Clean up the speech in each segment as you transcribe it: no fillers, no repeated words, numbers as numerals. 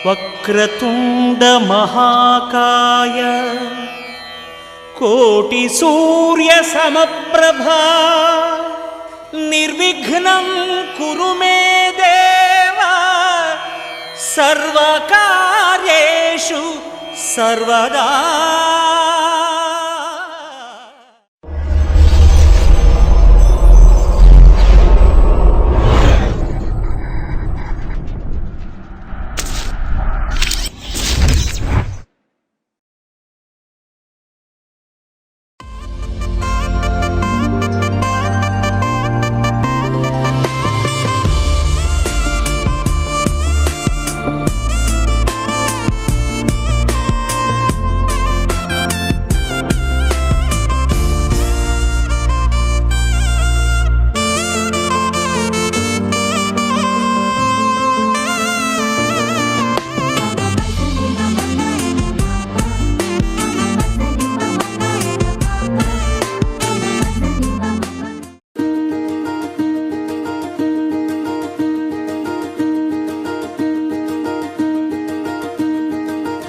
వక్రతుండ మహాకాయ కోటి సూర్య సమప్రభా నిర్విఘ్నం కురు మే దేవా సర్వకార్యేషు సర్వదా.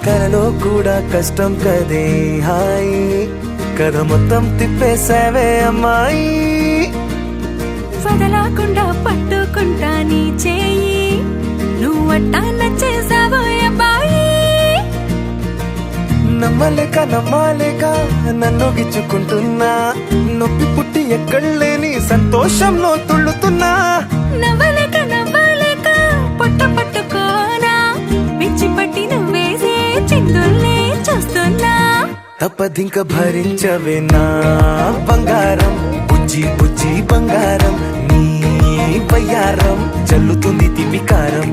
కలలో కూడా కష్టం కదే హాయి, కథ మొత్తం తిప్పేసావే అమ్మాయి. వదలకుండా పట్టుకుంటా నీ చేయి, నువ్వట్టా నచ్చేసావో అబ్బాయి. నమ్మలేక నన్ను గిచ్చుకుంటున్నా, నొప్పి పుట్టి ఎక్కడలేని సంతోషంలో తుళ్ళుతున్నా. నవ్వలేక పొట్ట పట్టుకోనా, పిచ్చి పట్టి నువ్వేసే చిందుల్ని చూస్తున్నా. తప్పదింక భరించవే నా బంగారం, బుజ్జి బుజ్జి బంగారం. నీ బయ్యారం చల్లుతుంది తిమికారం.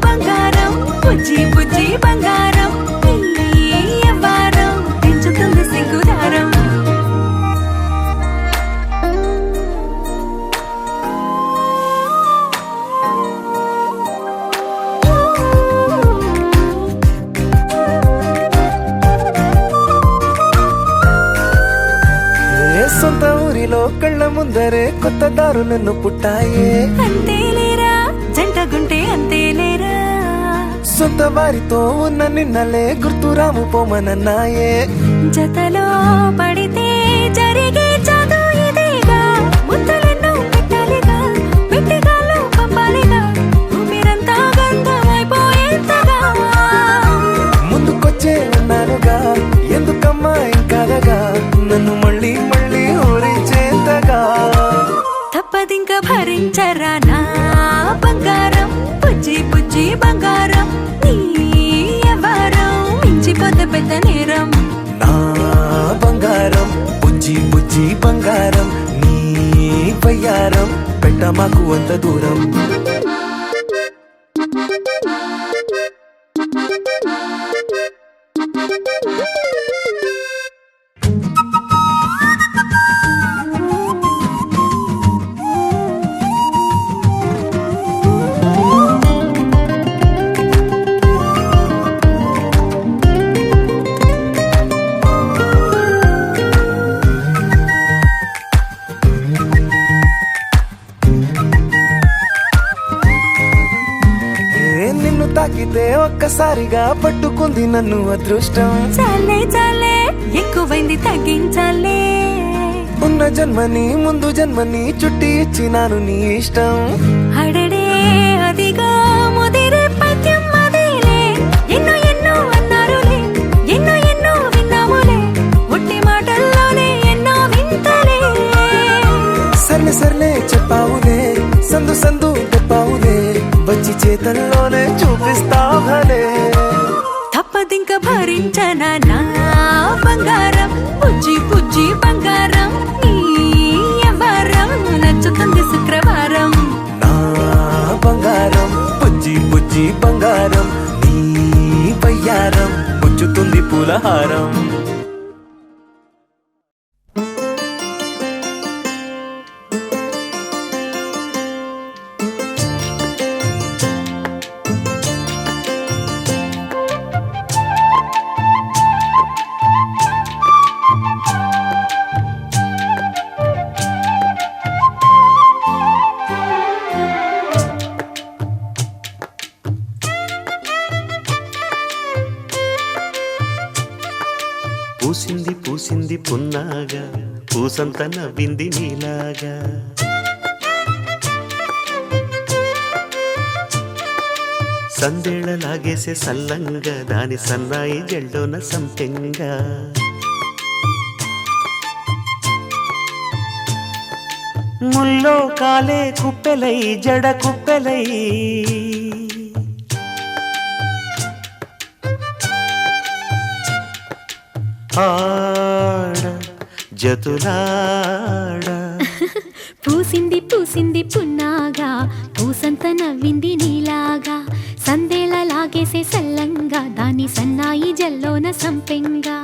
బంగారం బుజ్జి బుజ్జి బంగారం, ఎవ్వారం పెంచుతుంది సిగ్గుదారం. సొంత ఊరిలో కళ్ళ ముందరే కొత్త దారులను పుట్టాయే. అంతేలేరా జంటగుంటే అంతేలేరా, సొంత వారితో ఉన్న నిన్నలే గుర్తురాము పోమనన్నాయే. జతలో పడితే జరిగే చదు ఇదేగా, ముద్దలెన్నో పెట్టాలిగా, పెట్టిగాల్లో పంపాలిగా, ఊపిరంతా గంధమైపోయేంతగా. ముందుకొచ్చే ఉన్నానుగా, ఎందుకమ్మా ఇంకాదగా, నన్ను మళ్ళీ మళ్ళీ ఊరించేంతగా. తప్పదింక భరించరా నా బంగారం, బుజ్జి బుజ్జి బంగారం. నీ ఎవరం మించిపోతే పెద్ద నేరం. నా బంగారం బుజ్జి బుజ్జి బంగారం, నీ బయ్యారం పెట్ట మాకు అంత దూరం. తాకితే ఒక్కసారిగా పట్టుకుంది నన్ను అదృష్టం. చాలే చాలే ఎక్కువైంది తగ్గించాలే, ఉన్న జన్మని ముందు జన్మని చుట్టి ఇచ్చినాను నీ ఇష్టం. అడడే అదిగా ముదిరే పద్యం అదేలే, ఎన్నో ఎన్నో అన్నారులే, ఎన్నో ఎన్నో విన్నాములే, ఒట్టి మాటల్లోనే ఎన్నో వింతలే. సర్లే చెప్పావులే సందు సందు తెప్పావులే వచ్చి చేతల్లోనే చూపిస్తా భలే తప్పదింక భరించనా నా బంగారం పుజ్జి పుజ్జి బంగారం నీ ఎవరం నచ్చుతుంది శుక్రవారం నా బంగారం బుజ్జి బుజ్జి బంగారం నీ బయ్యారం పుచ్చుతుంది పూలహారం పూసింది పూసింది పున్నాగా పూసంత నవ్వింది నీలాగా సందేళ లాగేసే సల్లంగా దాని సన్నాయి జల్లోన సంపెంగా ముల్లో కాలే కుప్పెలై జడ కుప్పెలై ఆడ జతులాడ పూసింది పూసింది పున్నాగా పూసంత నవ్వింది నీలాగా సందేళ లాగేసే సల్లంగా దాని సన్నాయి జల్లోన సంపెంగా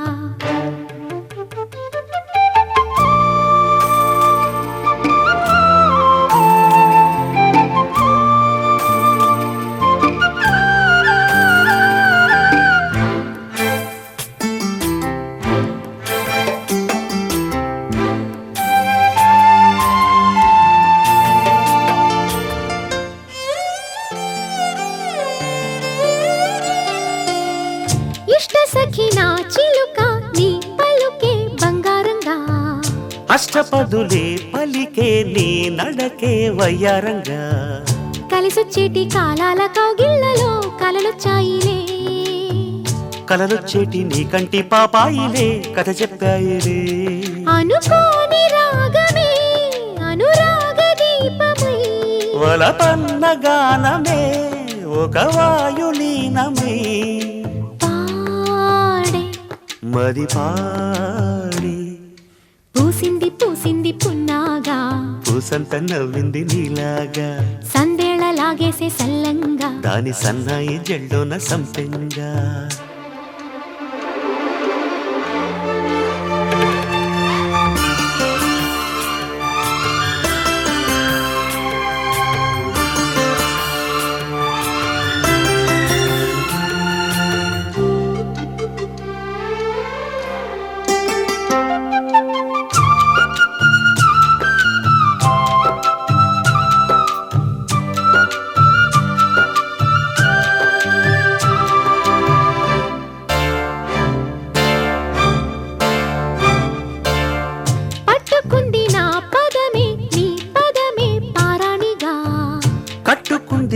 సఖినా చిలుక నీ పలుకే బంగారంగా అష్టపదులే పలికే నీ నడకే వయ్యారంగా కలిసొచ్చేటి కాలాల కౌగిళ్లలో కలలొచ్చాయిలే కలలొచ్చేటి నీ కంటి పాపాయిలే కథ చెప్పాయిలే అనుకోని రాగమే అనురాగ దీపమై వలపన్న గానమే ఒక వాయులీనమై మది పాడి పూసింది పూసింది పున్నాగా పూసంత నవ్వింది నీలాగా సందేళ లాగేసే సల్లంగా దాని సన్నాయి జల్లోన సంపెంగా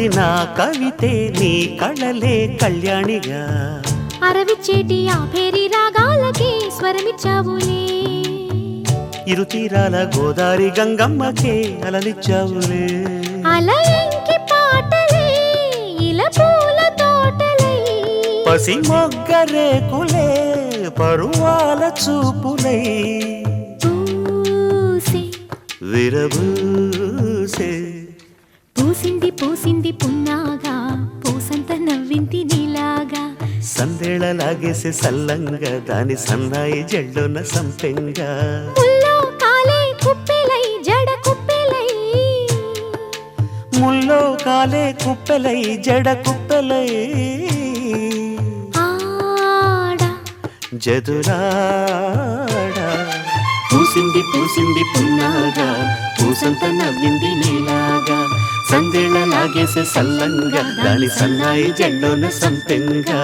నా కవితే నీ కళలే కళ్యాణిగా అరవిచ్చేటి ఆ పేరి రాగాలకే స్వరమిచ్చావులే ఇరుతీరాల గోదారి గంగమ్మకే అలలిచ్చావులే అలయంకి పాటలే ఇలా పూల తోటలే పసి మొగ్గరేకులే పరువాల చూపులై పూసే విరబూసే పూసింది పూసింది పున్నాగా పూసంత నవ్వింది నీలాగా సందేళ లాగేసే సల్లంగా దాని సన్నాయి జల్లోన సంపెంగా ముల్లో కాలే కుప్పెలై జడ కుప్పెలై ముల్లో కాలే కుప్పెలై జడ కుప్పెలై ఆడ జదులాడ పూసింది పూసింది పున్నాగా పూసంత నవ్వింది నీలాగా సందేళ లాగేసే సల్లంగా దాని సన్నాయి జల్లోన సంపెంగా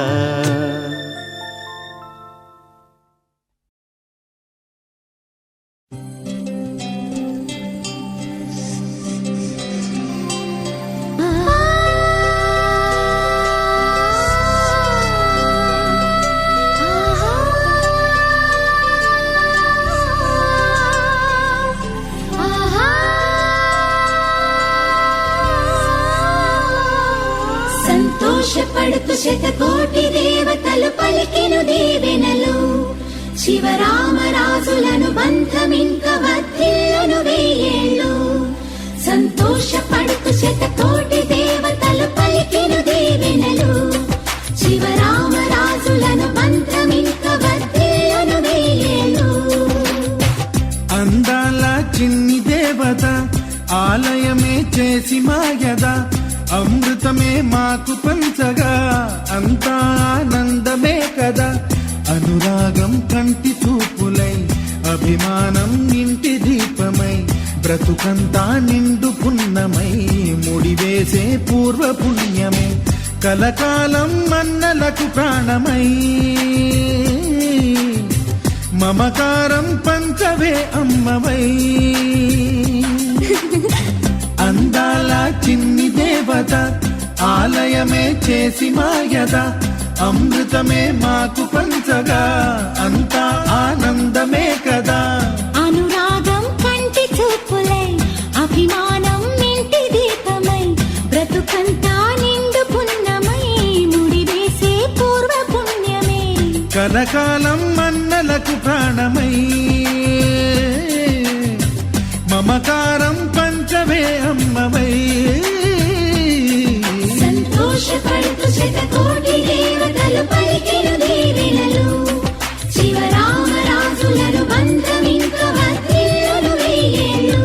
ఆహా పడుతు శతకోటి దేవతలు పలికిను దీవెనలు శివరామరాజులను బంధమింక వర్ధిల్లును వెయ్యేళ్ళు సంతోషపడుతు శతకోటి దేవతలు పలికిను దీవెనలు శివరామరాజులను బంధమింక వర్ధిల్లును వెయ్యేళ్ళు అందాల చిన్ని దేవత ఆలయమే చేసి మాయద అమృతమే మాకు పంచగా అంతా ఆనందమే కదా అనురాగం కంటి చూపులై అభిమానం ఇంటి దీపమై బ్రతుకంతా నిండు పున్నమై ముడివేసే పూర్వ పుణ్యమే కలకాలం మన్నలకు ప్రాణమై మమకారం పంచవే అమ్మవై అందాల చిన్ని దేవత ఆలయమే చేసి మాయద అమృతమే మాకు పంచగా అంతా ఆనందమే కదా అనురాగం కంటి చూపులై అభిమానం ఇంటి దీపమై బ్రతుకంతా నిండు పున్నమై ముడివేసే పూర్వ పుణ్యమే కలకాలం మన్నలకు ప్రాణమై మమకారం పంచవే అమ్మవై సంతోషపడుతు శతకోటి దేవతలు పలికిను దీవెనలు శివరామరాజులను బంధమింక వర్ధిల్లును వెయ్యేళ్ళు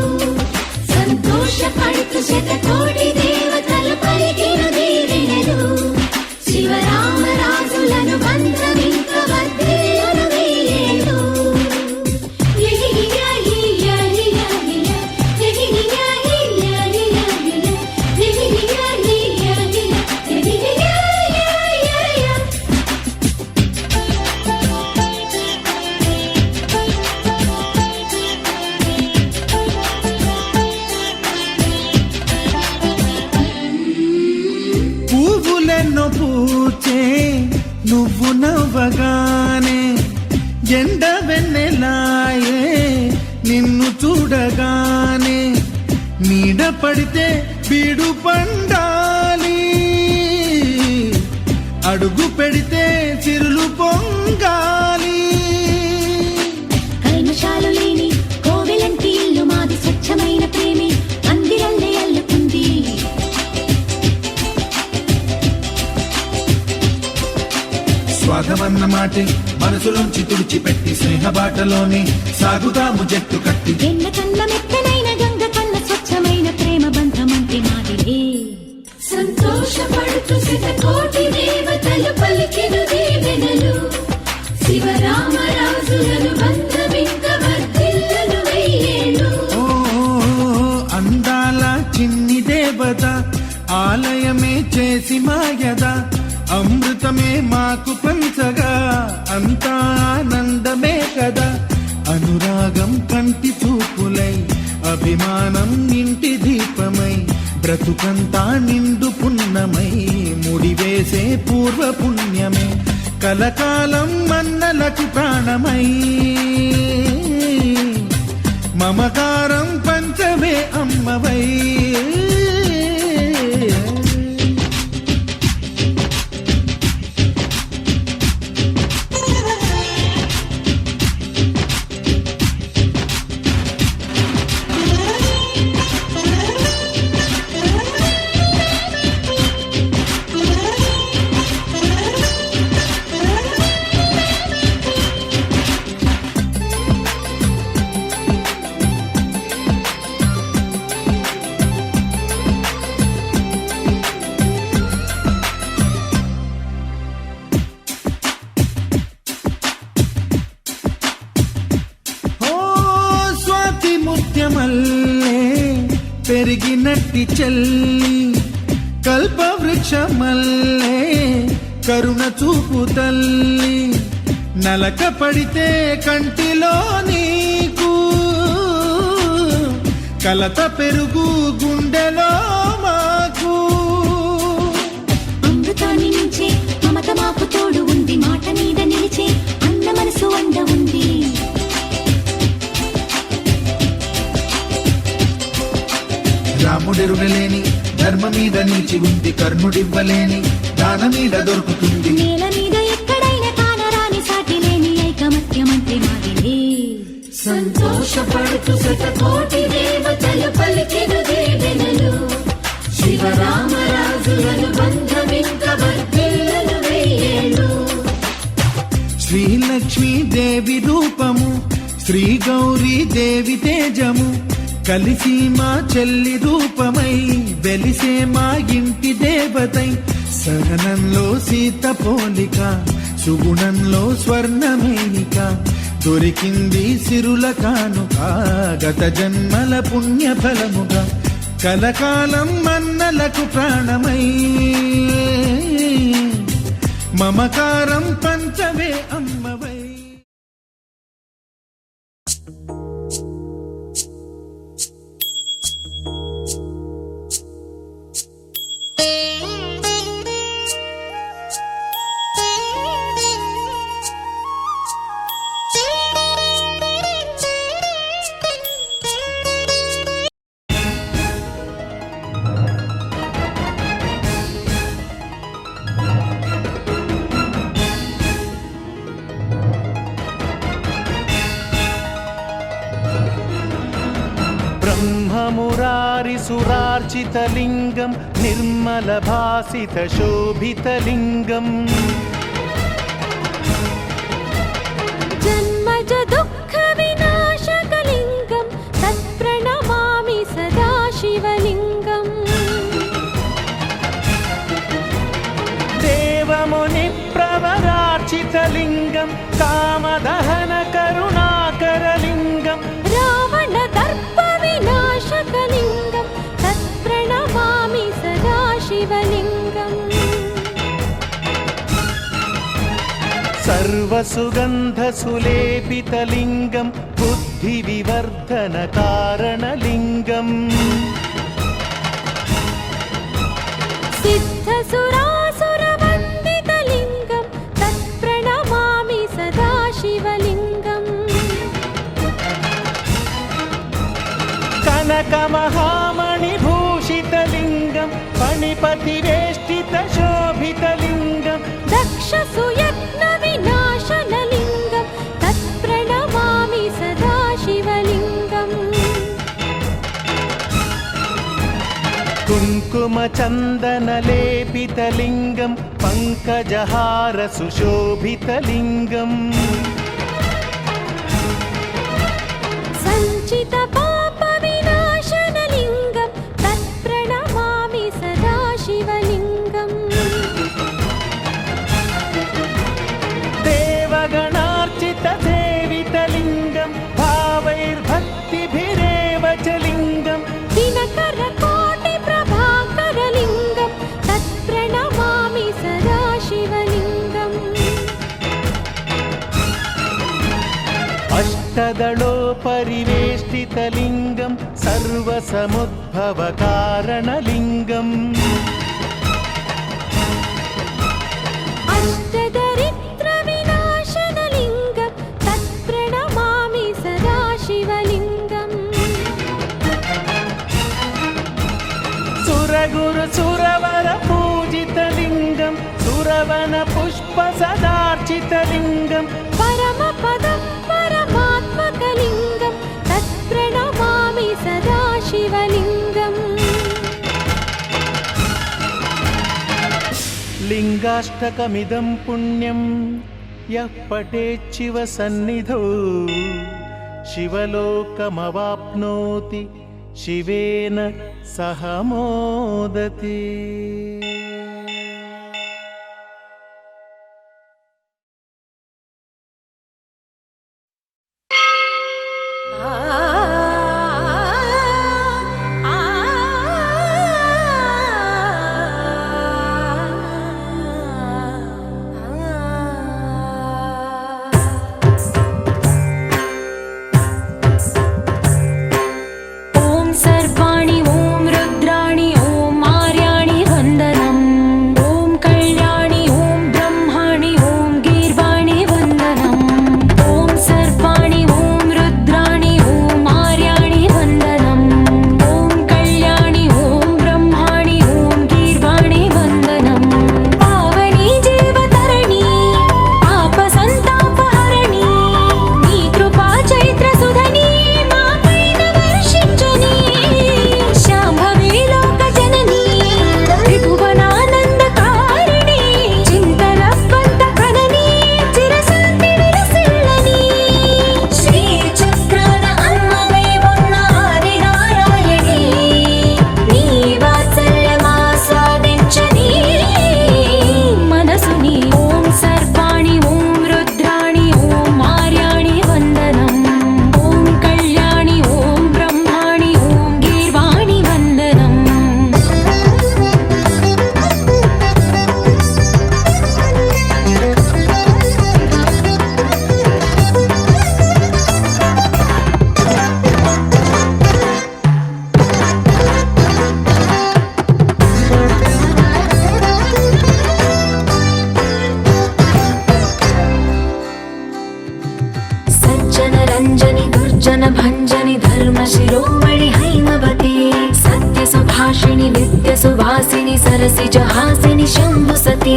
సంతోషపడుతు శతకోటి దేవతలు పలికిను దీవెనలు శివరామరాజులను బంధమింక వర్ధిల్లును వెయ్యేళ్ళు పువ్వులెన్నో పూచే నువ్వు నవ్వగానే ఎండ వెన్నెలాయే నిన్ను చూడగానే నీడ పడితే బీడు పండాలి అడుగు పెడితే చిరులు పొంగాలి కల్మషాలు లేని కోవెలంటి ఇల్లు మాది స్వచ్ఛమైన ప్రేమే అందిరల్లే అల్లుకుంది స్వాగమన్న మాటే మనసులోంచి తుడిచిపెట్టి స్నేహబాటలోనే సాగుదాము జట్టు కట్టి వెన్న కన్న మెత్తనైన గంగ కన్న స్వచ్ఛమైన ప్రేమ బంధమంటే మాదిలే సంతోషపడుతు శతకోటి దేవతలు పలికిను దీవెనలు శివరామరాజులను బంధమింక వర్ధిల్లును వెయ్యేళ్ళు ఓ అందాల చిన్ని దేవత ఆలయమే చేసి మాయద అమృతమే మాకు పంచగా అంతా ఆనందమే కదా అనురాగం కంటి చూపులై అభిమానం ఇంటి దీపమై బ్రతుకంతా నిండు పున్నమై ముడివేసే పూర్వ పుణ్యమే కలకాలం మన్నలకు ప్రాణమై మమకారం పంచవే అమ్మవై ముత్యమల్లే పెరిగినట్టి చెల్లి కల్పవృక్షమల్లే కరుణ చూపు తల్లి నలక పడితే కంటిలో నీకు కలత పెరుగు గుండెలో మాకు అమృతాన్ని మించే మమత మాకు తోడు ఉంది మాట మీద నిలిచే అన్న మనసు అండ ఉంది రాముడెరుగలేని ధర్మ మీద నిలిచి ఉంది కర్ణుడివ్వలేని దాన నీడ దొరుకుతుంది. నేల మీద ఎక్కడైనా కానరాని సాటి లేని ఐకమత్యమంటే మాదిలే. సంతోషపడుతూ శతకోటి దేవతలు పలికెను దీవెనలు. శివరామరాజులను బంధమింక వర్ధిల్లును వెయ్యేళ్ళు. శ్రీలక్ష్మీ దేవి రూపము, శ్రీ గౌరీ దేవి తేజము, కలిసి మా చెల్లి రూపమై వెలిసే మా ఇంటి దేవతై. సహనంలో సీత పోలిక, సుగుణంలో స్వర్ణమేనిక, దొరికింది సిరుల కానుక గత జన్మల పుణ్య ఫలముగా. కలకాలం మన్నలకు ప్రాణమై మమకారం పంచవే అమ్మవై. ब्रह्ममुरारिसुरार्चितलिङ्गं निर्मलभासितशोभितलिङ्गम् जन्मज दुःखविनाशकलिङ्गं तत्प्रणमामि सदा शिवलिङ्गम्. देवमुनिप्रवरार्चितलिङ्गं कामदहनकरुणाकरलिङ्गम् रावणदर्पविनाशकलिङ्गं तत्प्रणमामि सदा शिवलिङ्गम्. सर्वसुगन्धसुलेपितलिङ्गं बुद्धिविवर्धनकारणलिङ्गम् सिद्धसुरासुरवन्दितलिङ्गं तत्प्रणमामि सदा शिवलिङ्गम्. कनकमहामणिभूषितलिङ्गं फणिपतिवेष्टितशोभितलिङ्गं दक्षसुयत्नविनाशनलिङ्गं तत्प्रणमामि सदा शिवलिङ्गम्. कुङ्कुमचन्दनलेपितलिङ्गं पङ्कजहारसुशोभितलिङ्गम् सञ्चितपापविनाशनलिङ्गं तत्प्रणमामि सदा शिवलिङ्गम्. देवगणार्चितसेवितलिङ्गं भावैर्भक्तिभिरेव च लिङ्गम् दिनकरकोटिप्रभाकरलिङ्गं तत्प्रणमामि सदा शिवलिङ्गम्. अष्टदलोपरिवेष्टितलिङ्गं सर्वसमुद्भवकारणलिङ्गम् अष्टदरिद्रविनाशनलिङ्गं तत्प्रणमामि सदा शिवलिङ्गम्. सुरगुरुसुरवरपूजितलिङ्गं सुरवनपुष्पसदार्चितलिङ्गं परमपदं परमात्मकलिङ्गं तत्प्रणमामि सदा शिवलिङ्गम्. लिङ्गाष्टकमिदं पुण्यं यः पठेच्छिव सन्निधौ शिवलोकमवाप्नोति शिवेन सह मोदति. ॐ सर्वाणि ॐ रुद्राणि ॐ आर्याणि वन्दनम्. విలాసిని సరసిజ హాసిని శంభు సతీ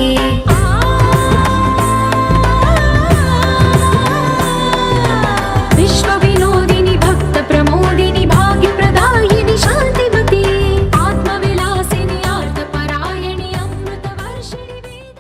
విశ్వ వినోదిని భక్త ప్రమోదిని భాగ్య ప్రదాయిని శాంతిమతి ఆత్మ విలాసిని ఆర్త పరాయణి అమృత వర్షిణి వేద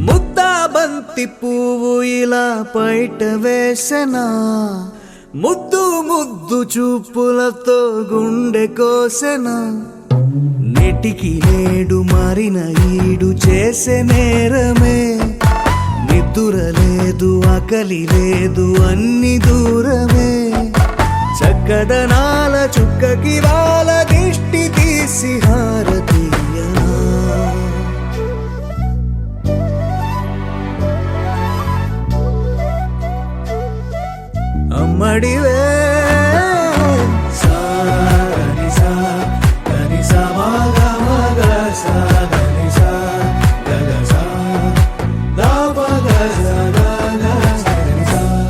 ముద్దా బంతి పువ్వు ఇలా బయట వేసెనా ముద్దు ముద్దు చూపులతో గుండె కోసెనా నెటికి నేడు మారిన ఈడు చేసే నేరమే నిద్ర లేదు ఆకలి లేదు అన్ని దూరమే చక్కదనాల చుక్కకి వాళ్ళ దిష్టి తీసి హారతీయనా అమ్మడివే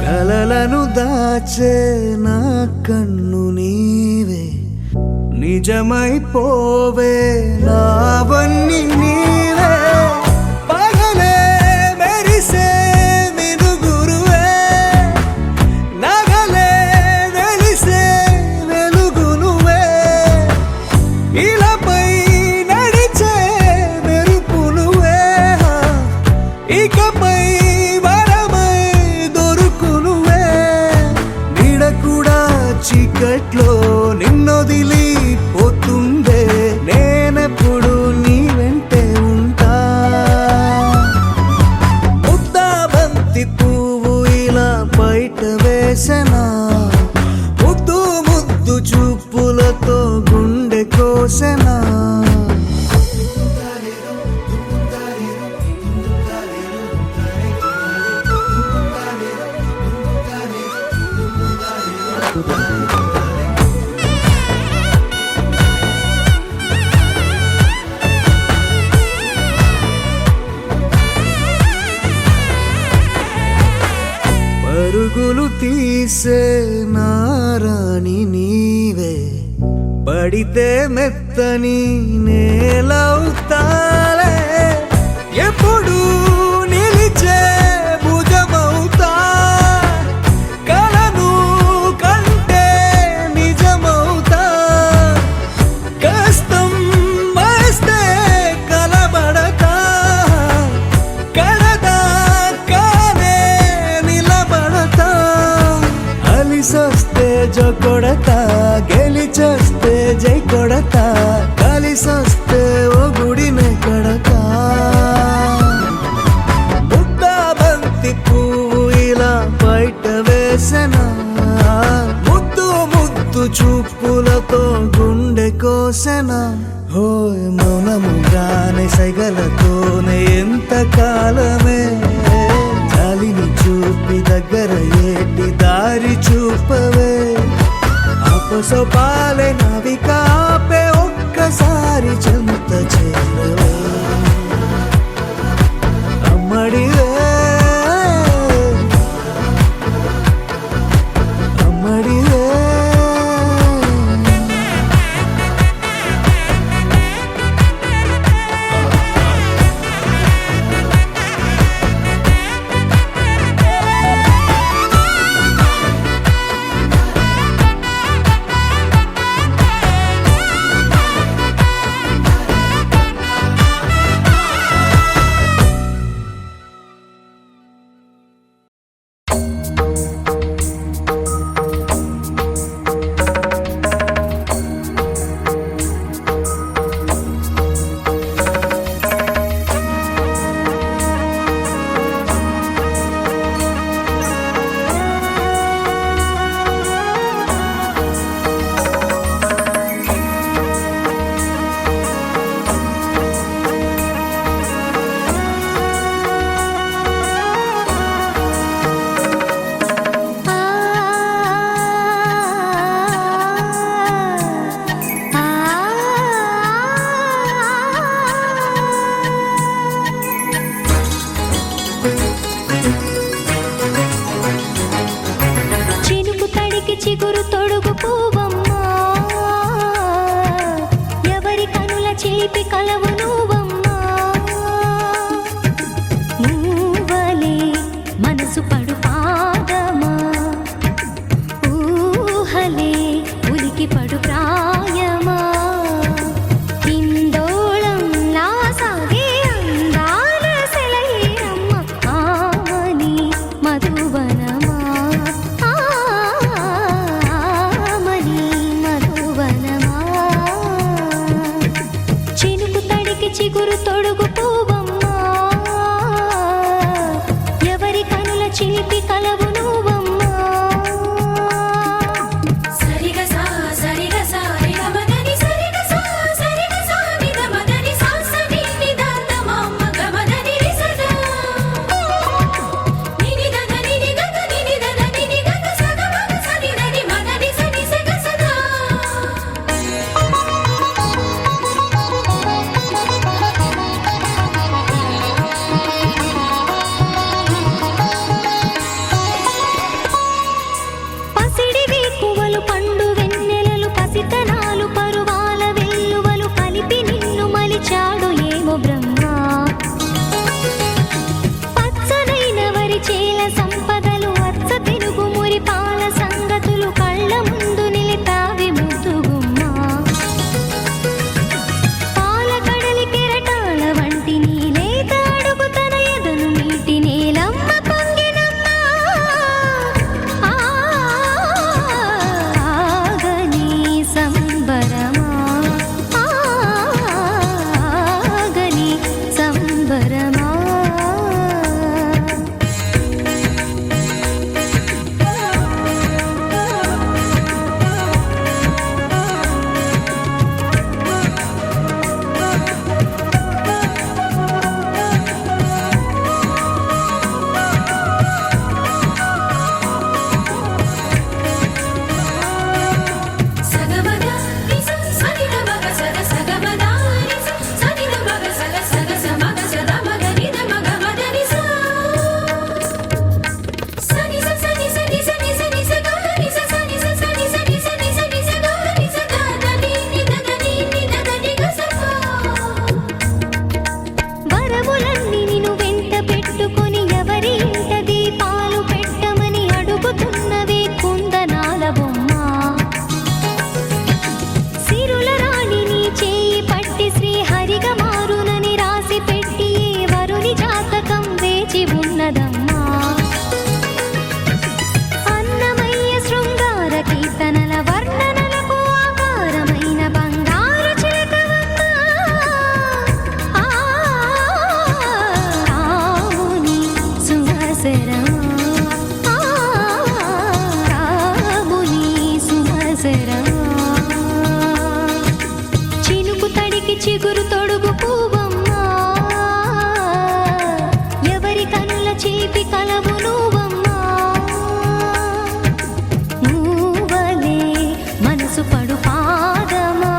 కలలను దాచే నా కన్ను నీవే నిజమైపోవే నావన్నీ నీవే పగలే మెరిసే మినుగురువే నగలే వెలిసే వెలుగు నువ్వే ఇలాపై నడిచే మెరుపు నువ్వే ఇకపై వరమై దొరుకు నువ్వే నీడ కూడా చీకట్లో నిన్నొదిలి పోతుందే నేనెప్పుడు నీ వెంటే ఉంటా ముద్దా బంతి పువ్వు ఇలా బయట వేసెనా ముద్దు ముద్దు చూపులతో గుండె కోసెనా పరుగులు తీసే నారాణి నీవే పడితే మెత్తని నేలవుతాలే ఎప్పుడు నిలిచే భుజమవుతా కలను కంటే నిజమవుతా కష్టం వస్తే కలబడతా కడదాకానే నిలబడతా అలిసొస్తే జో కొడతా గెలిచొస్తే జై కొడతా కలిసొస్తే ఓ గుడినే కడతా ముద్దా బంతి పువ్వు ఇలా బయట వేసెనా ముద్దు ముద్దు చూపులతో గుండె కోసెనా హోయ్ మౌనముగానే సైగలతోనే ఎంత కాలమే జాలిని చూపి దగ్గర ఏటి దారి చూపవే అపసోపాలే నవికాపే ఒక్కసారి చెంత చేరవే అమ్మడివే అమ్మడివే చిగురు తొడుగు పువ్వమ్మా ఎవరి కనుల చిలిపి కలవు నువ్వమ్మా నువ్వలే మనసు పడు పాదమా ఊహలే ఉలికి పడు ప్రాయమా కిందోళంలా సాగే అందాల సెలయేరమ్మ ఆమని మధువనమా ఆమని మధువనమా చినుకు తడికి చిగురు తొడుగు పువ్వమ్మా ఎవరి కనుల చిలిపి కలవు నువ్వమ్మా సరిగ సా సరిగ సా రిగ మదని సరిగ సా సరిగ సా నిద మదని సా సని నిదాత మమ్మ గమదని రిసదా నిని దద నిని గద నిని దద నిని గద సగ మగ సని దని మదని సని సగ సదా పసిడి వేకువలు పండు వెన్నెలలు పసితనాలు పరువాల వెల్లువలు కలిపి నిన్ను మలిచాడు ఏమో బ్రహ్మ పచ్చనైన వరి చేల సంపదలు అచ్చ తెలుగు మురి పాల సంగతులు కళ్ళ ముందు నిలిపావి ముద్దుగుమ్మ పాల కడలి కెరటాల వంటి నీలేత అడుగు తన ఎదను మీటి నేలమ్మ పొంగినమ్మ ఆగని సంబరమా ఆగని సంబరమా సగమద నిస సనిద మగ సగ సగమద నిస సనిద మగ సగ సగ సమగ సద మగ నిద మగ మద నిస సని స సని సని సని సని స గ నిస సని స సని సని సని సని స గ నిస ద ద ని ని ద ద ని ని ద ద ని గ స ప వరములన్నీ నిన్ను వెంట పెట్టుకొని ఎవరి ఇంట దీపాలు పెట్టమని అడుగుతున్నవే కుందనాల బొమ్మ సిరుల రాణి నీ చేయి పట్టి శ్రీహరిగా మారునని రాసి పెట్టి ఏ వరుని జాతకం వేచి ఉన్నదమ్మా అన్నమయ్య శృంగార కీర్తనల వర్ణనలకు ఆకారమైన బంగారు చిలకవమ్మా రాముని సుమసరమా రాముని సుమసరమా చినుకు తడికి చిగురు తొడుగు పువ్వమ్మా ఎవరి కనుల చిలిపి కలవు నువ్వమ్మా నువ్వలే మనసు పడు పాదమా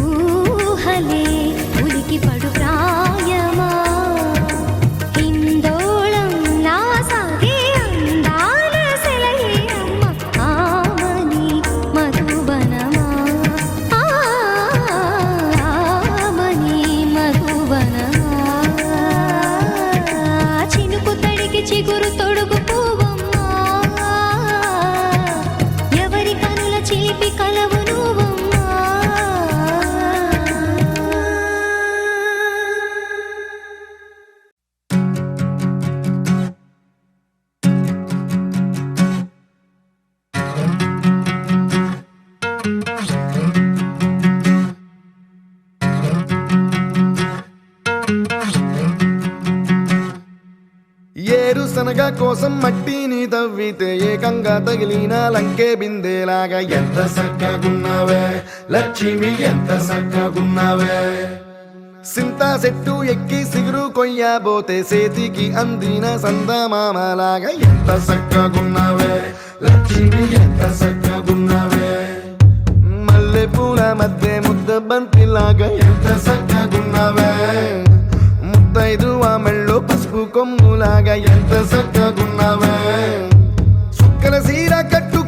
ఊహలే ఉలికి పడు ప్రాయమా కిందోళంలా సాగే అందాల సెలయేరమ్మ ఆమని మధువనమా ఆమని మధువనమా చినుకు తడికి చిగురు తొడుగు పువ్వమ్మా ఎవరి కనుల చిలిపి కలవు నువ్వమ్మా ఏరుశనగ కోసం మట్టిని తవ్వితే ఏకంగా తగిలిన లంకే బిందేలాగా ఎంత సక్కగున్నావే లక్ష్మి ఎంత సక్కగున్నావే సింతా చెట్టు ఎక్కి సిగురు కొయ్యబోతే చేతికి అందిన సందమామలాగా ఎంత సక్కగున్నావే లక్ష్మి ఎంత సక్కగున్నావే మల్లె పూల మధ్య ముద్ద బంతిలాగా ఎంత సక్కగున్నావే ముత్తైదువ మెళ్ళో పసుపు కొమ్ములాగా ఎంత సక్కగున్నావే సుక్కల సీర కట్టు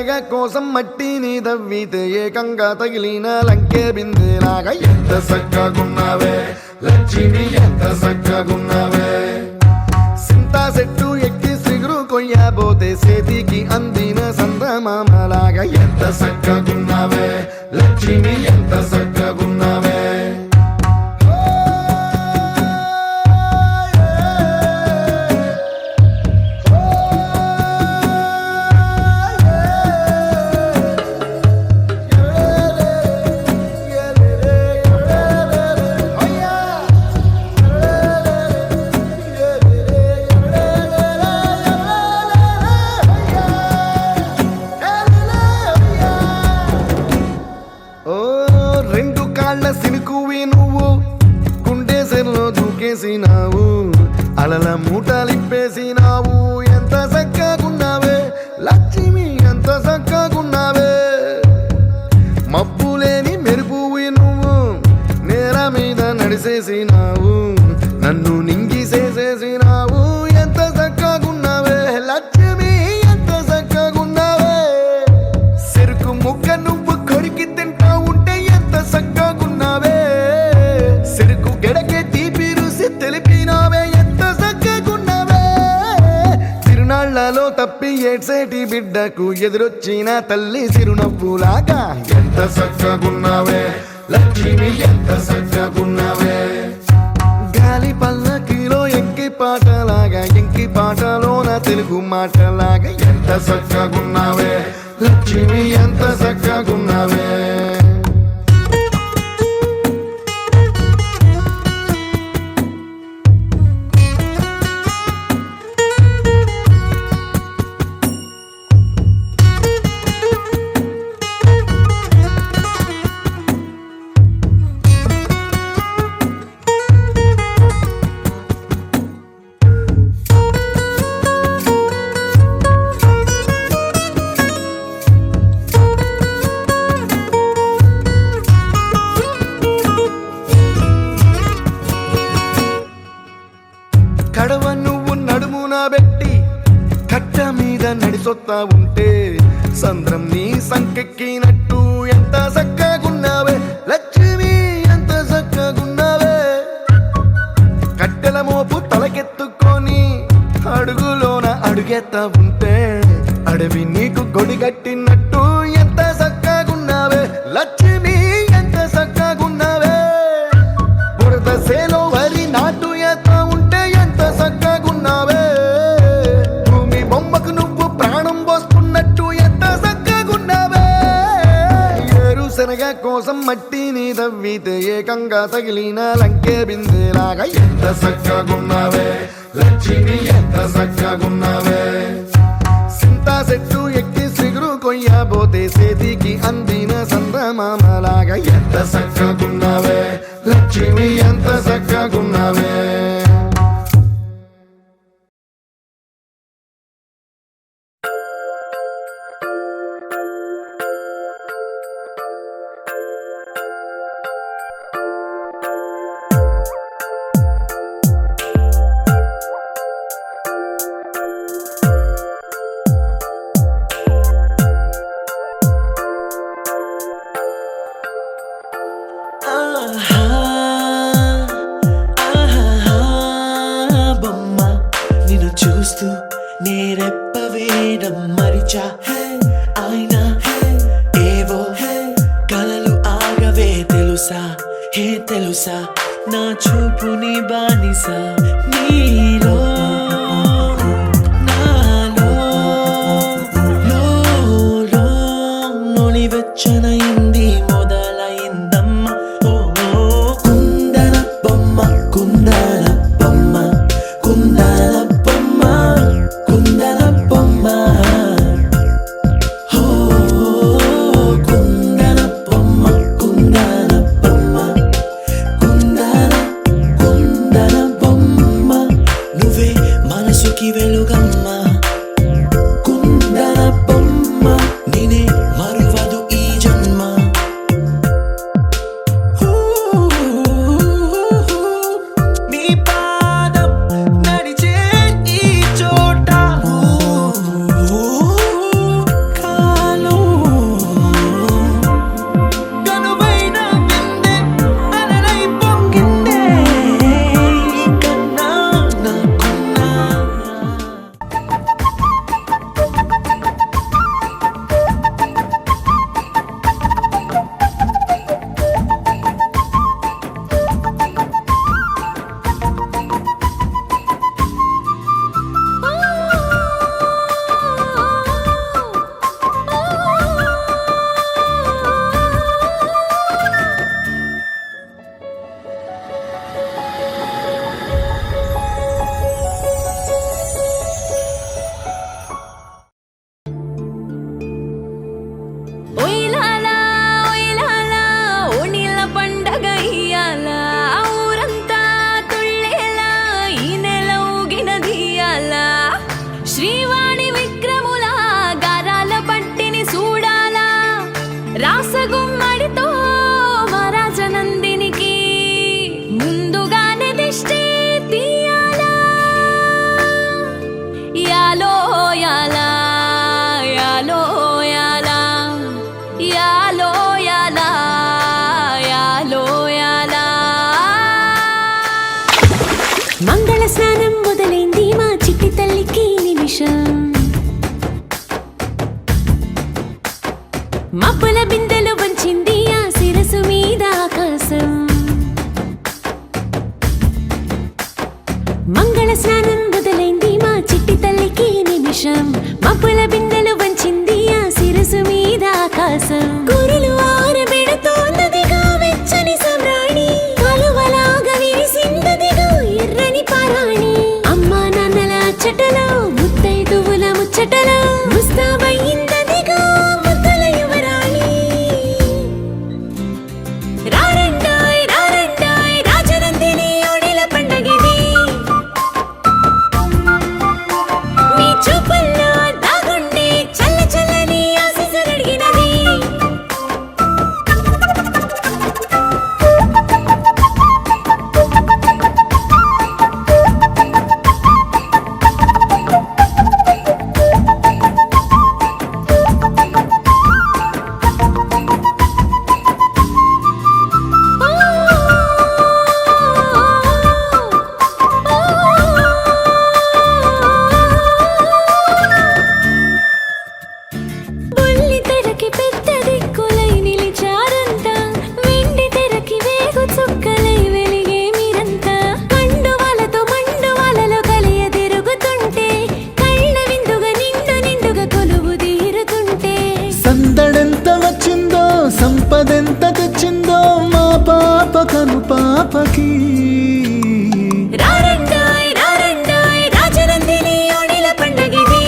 శనగ కోసం మట్టిని దవ్వితే ఏకంగా తగిలిన లంకే బిందెలాగా ఎంత సక్కగున్నావే లక్ష్మి ఎంత సక్కగున్నావే సింతా చెట్టు ఎక్కి సిగురు కొయ్యబోతే చేతికి అందిన సందమామలాగా ఎంత సక్కగున్నావే లక్ష్మి ఎంత సక్కగున్నావే దూకేసినావు అలల మూటలిప్పేసినావు ఎంత చక్కగున్నావే లక్ష్మి ఎంత చక్కగున్నావే మబ్బులేని మెరుపువి నువ్వు నేల మీద నడిసేసినావు నన్ను నింగిసేసేసినావు ఎంత చక్కగున్నావే లక్ష్మి ఎంత చక్కగున్నావే చెరుకు ముక్క నువ్వు కొరికి తింటా ఉంటే ఎంత చక్కగున్నావే చెరుకు గెడకే తీపి రుసి తెలిపినావే ఎంత చక్కగున్నావే తిరునాళ్లలో తప్పి ఏడ్సేటి బిడ్డకు ఎదురొచ్చిన తల్లి చిరునవ్వులాగా ఎంత చక్కగున్నావే లక్ష్మి ఎంత చక్కగున్నావే గాలి పల్లకిలో ఎంకి పాటలాగా ఎంకి పాటలోన తెలుగు మాటలాగా ఎంత చక్కగున్నావే లక్ష్మి ఎంత చక్కగున్నావే కడవ నువ్వు నడుమున పెట్టి కట్ట మీద నడిసొత్తా ఉంటే సంద్రం నీ సంకెక్కినట్టు ఎంత చక్కగున్నావే లక్ష్మి ఎంత చక్కగున్నావే కట్టెల మోపు తలకెత్తుకొని అడుగులోన అడుగెత్తా ఉంటే అడవి నీకు గొడిగట్టినట్టు ఎంత చక్కగున్నావే లక్ష్మి ఎంత చక్కగున్నావే బురద సేలో వరి నాటు ఎత్తా ఉంటే ఎంత చక్కగున్నావే భూమి బొమ్మకు నువ్వు ప్రాణం పోస్తున్నట్టు ఎంత చక్కగున్నావే ఏరుశనగ కోసం మట్టిని దవ్వితే ఏకంగా తగిలిన లంకే బిందెలాగా ఎంత చక్కగున్నావే లక్ష్మి ఎంత చక్కగున్నావే సింతా చెట్టు ఎక్కి సిగురు కొయ్యబోతే చేతికి అందిన సందమామలాగా ఎంత చక్కగున్నావే లక్ష్మి ఎంత చక్కగున్నావే బొమ్మ నిన్ను చూస్తూ నేరెప్ప వేయడం మరిచా ఆయన ఏవో కలలు ఆగవే తెలుసా హే తెలుసా నా చూపుని బానిసా నీలో నాలో లో నొలివెచ్చనైంది మొదలైందమ్మ ఓ కుందన బొమ్మ కుందన బొమ్మ కుందన బొమ్మ కుందన బొమ్మ ఓ కుందన బొమ్మ కుందన బొమ్మ కుందన బొమ్మ నువ్వే మనసుకి వెలుగమ్మ కుందన బొమ్మ నేనే మరువదు ఈ జన్మ నీ పాదం నడిచే స్నానం మొదలైంది మా చిట్టి తల్లికి నిమిషం మబ్బుల బిందెలు వంచింది ఆ శిరసు మీద ఆకాశం మంగళ స్నానం మొదలైంది మా చిట్టి తల్లికి నిమిషం మబ్బుల బిందెలు వంచింది ఆ శిరసు మీద ఆకాశం కురులు ఆరబెడుతోందదిగా వెచ్చని సమ్రాణి కలువలాగా విరిసిందదిగా ఎర్రని పారాణి అమ్మా నాన్నల అచ్చటలో ముత్తైదువుల ముచ్చటలో ముస్తాబయ్యిందదిగా ముద్దల యువరాణి రారండాయ్ రారండాయ్ రాజనందిని ఓడిల పండగిది మీ చూపుల్లో దాగుండే చల్ల చల్లని ఆశీస్సులడిగినది బుల్లి తెరకి పెద్ద దిక్కులై నిలిచారంతా వెండి తెరకి వేగు చుక్కలై వెలిగే మీరంతా కండువాలతో మండువాలలో కలియ తిరుగుతుంటే కళ్ళ విందుగా నిండుగా కొలువు తీరుతుంటే సందడెంత వచ్చిందో సంపదెంత తెచ్చిందో మా పాప కను పాపకి రారండాయ్ రారండాయ్ రాజనందిని ఓడిల పండగిది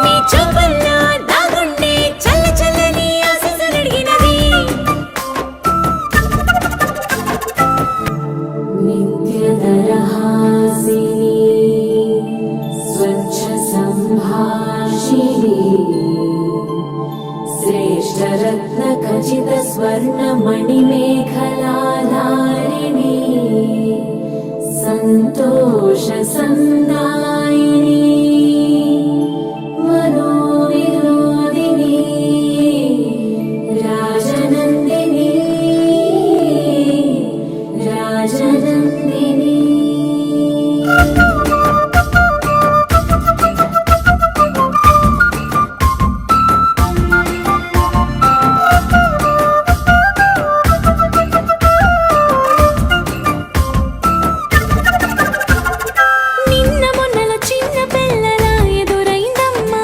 మీ చూపుల్లో దాగుండే చల్ల చల్లని ఆశీస్సులడిగినది నిత్యదరహాసిని స్వచ్ఛ సంభాషిణి శ్రేష్టరత్న ఖచిత స్వర్ణ మణిమేఖలాధారిణి సంతోష సందాయిని మనోవినోదిని రాజనందిని రాజనందిని నిన్న మొన్నలో చిన్న పిల్లల ఎదురైందమ్మా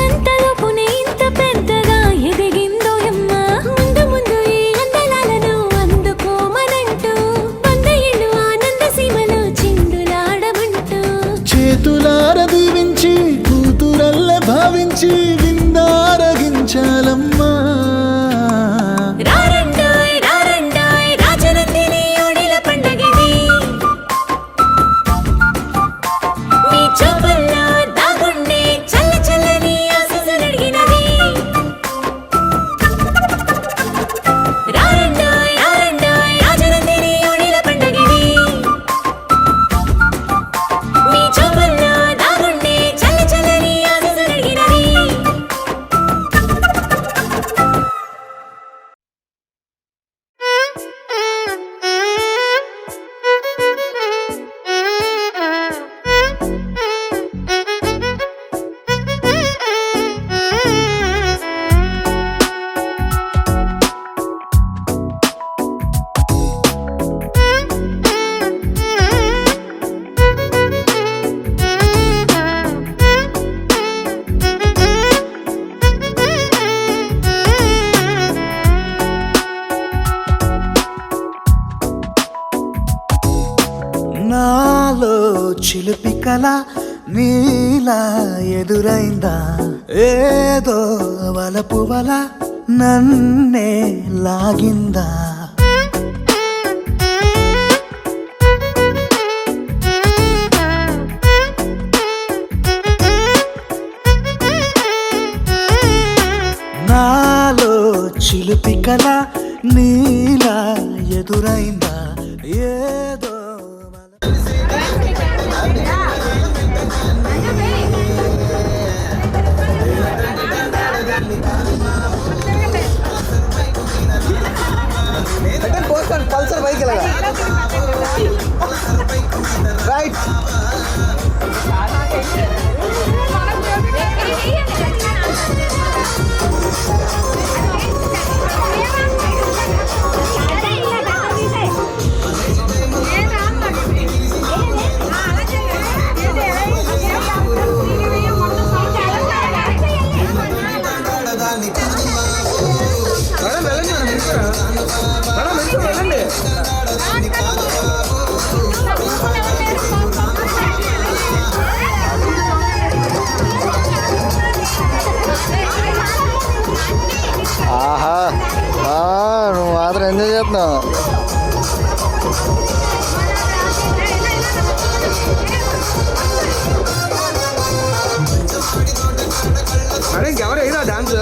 అంతలోపునే ఇంత పెద్దగా ఎదిగిందో అమ్మ ముందు ముందు ఈ అందలాలను అందుకోమనంటూ 100 ఏళ్ళు ఆనంద సీమలో చిందులాడమంటూ చేతులార దీవించి కూతురల్ల భావించి విందారగించాలమ్మా రారండాయ్ రారండాయ్ రాజనందిని ఓడిల పండగిది మీ చూపుల్లో దాగుండే చల్ల చల్లని ఆశీస్సులడిగినది రారండాయ్ రారండాయ్ రాజనందిని ఓడిల పండగిది మీ చూపుల్లో దాగుండే చల్ల చల్లని ఆశీస్సులడిగినది నాలో చిలిపి కల నీలా ఎదురైందా ఏదో వలపు వల నన్నే లాగిందా నాలో చిలిపి కల నీలా ఎదురైందా ఏదో పల్సర్ బైక్ ఇలాగా రైట్. ఆహా నువ్వు మాత్రం ఎంజాయ్ చేస్తున్నావు. అరే ఇంకెవరు అయినా dance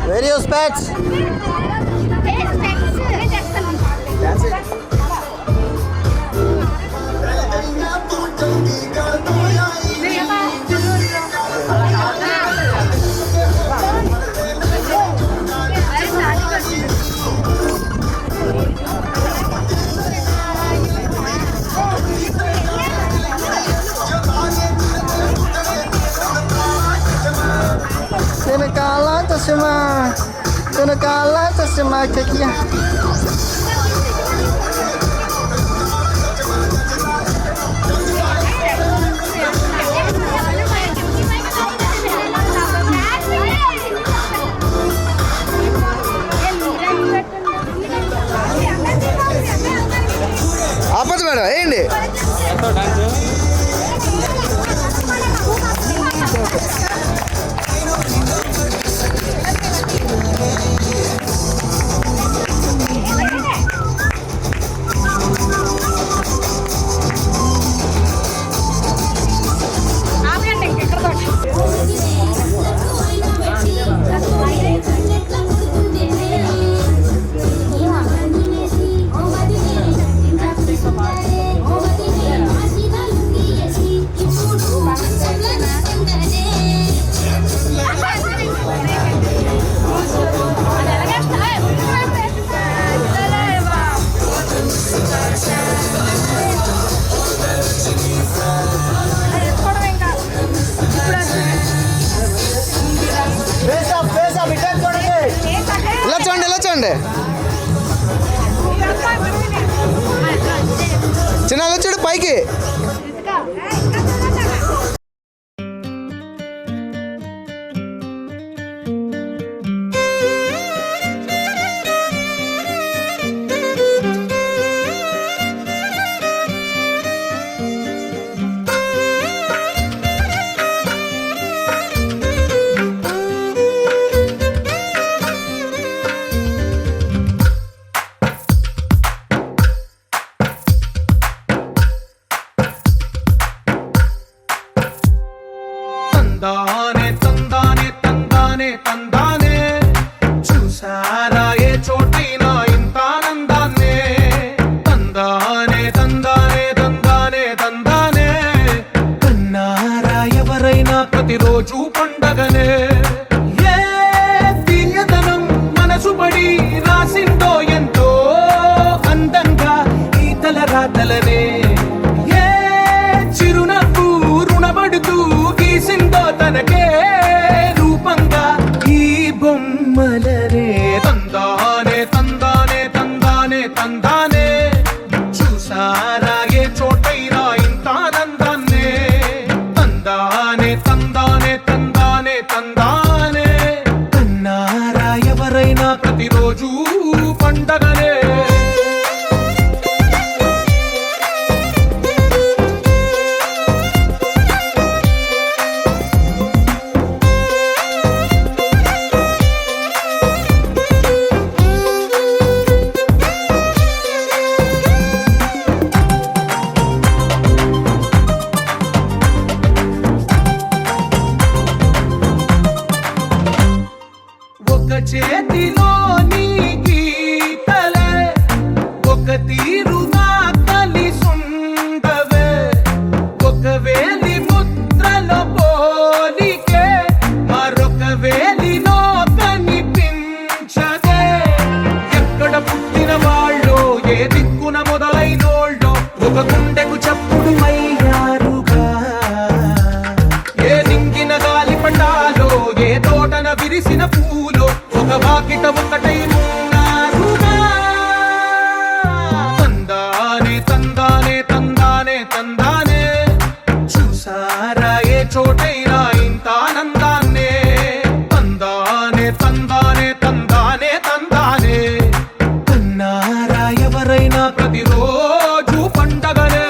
Where are your specs? Kena kalah sama kakinya. Apa tuh madam? Ini. చిన్న చూడు పైకి. తందానే చూసారా ఏ చోటైనా ఇంత ఆనందాన్నే తందానే తందానే తందానే తందానే అన్నారా ఎవరైనా ప్రతిరోజు పండగనే చేతిలోని గీతలే ఒక తీరుగా కలిసుండవే ఒక వేలి ముద్రలో పోలికే మరొక వేలిలో కనిపించదే ఎక్కడ పుట్టిన వాళ్ళో ఏ దిక్కున మొదలైనోళ్ళో ఒక గుండెకు చప్పుడు అయ్యారుగా ఏ నింగిన గాలి పటాలో ఏ తోటన విరిసిన పూలో ఒక వాకిట ఒకటై ఉన్నారుగా తందానే తందానే తందానే తందానే చూసారా ఏ చోటైనా ఇంత ఆనందాన్నే తందానే తందానే తందానే తందానే అన్నారా ఎవరైనా ప్రతిరోజు పండగనే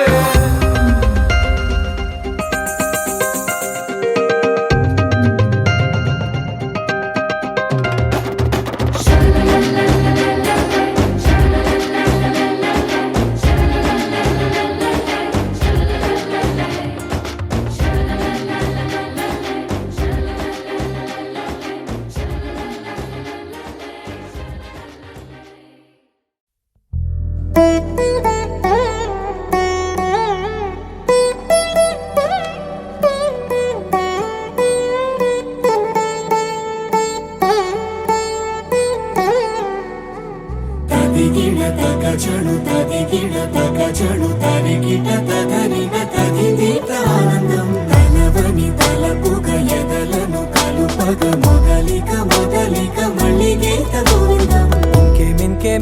తదిగిడ తగజడు తదిగిడ తగజడు తరిగిట తదరిన తదిదీత ఆనందం తలవని తలపుగ ఎదలను కలుపగ మొదలిక మొదలిక మళ్ళీ గీత గోవిందం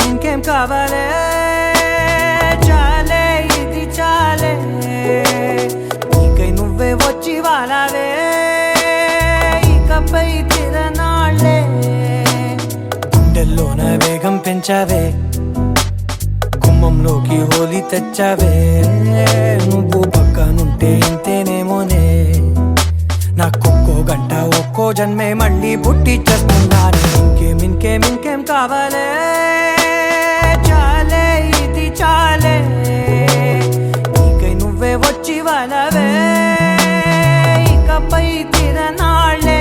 ఇంకేం కావాలే చాలే ఇది చాలే నీకై నువ్వే వచ్చి వాలావే ఇకపై తిరనాళ్ళే గుండెల్లోన వేగం పెంచావే గుమ్మంలోకి హోలీ తెచ్చావే నువ్వు పక్కనుంటే ఇంతేనేమోనే నాకొక్కో గంట ఒక్కో జన్మే మళ్ళీ పుట్టి చేస్తున్నాను ఇంకేం కావాలే చాలే ఇది చాలే నీకై నువ్వే వచ్చి వాలవే ఇకపై తిరనాళ్ళే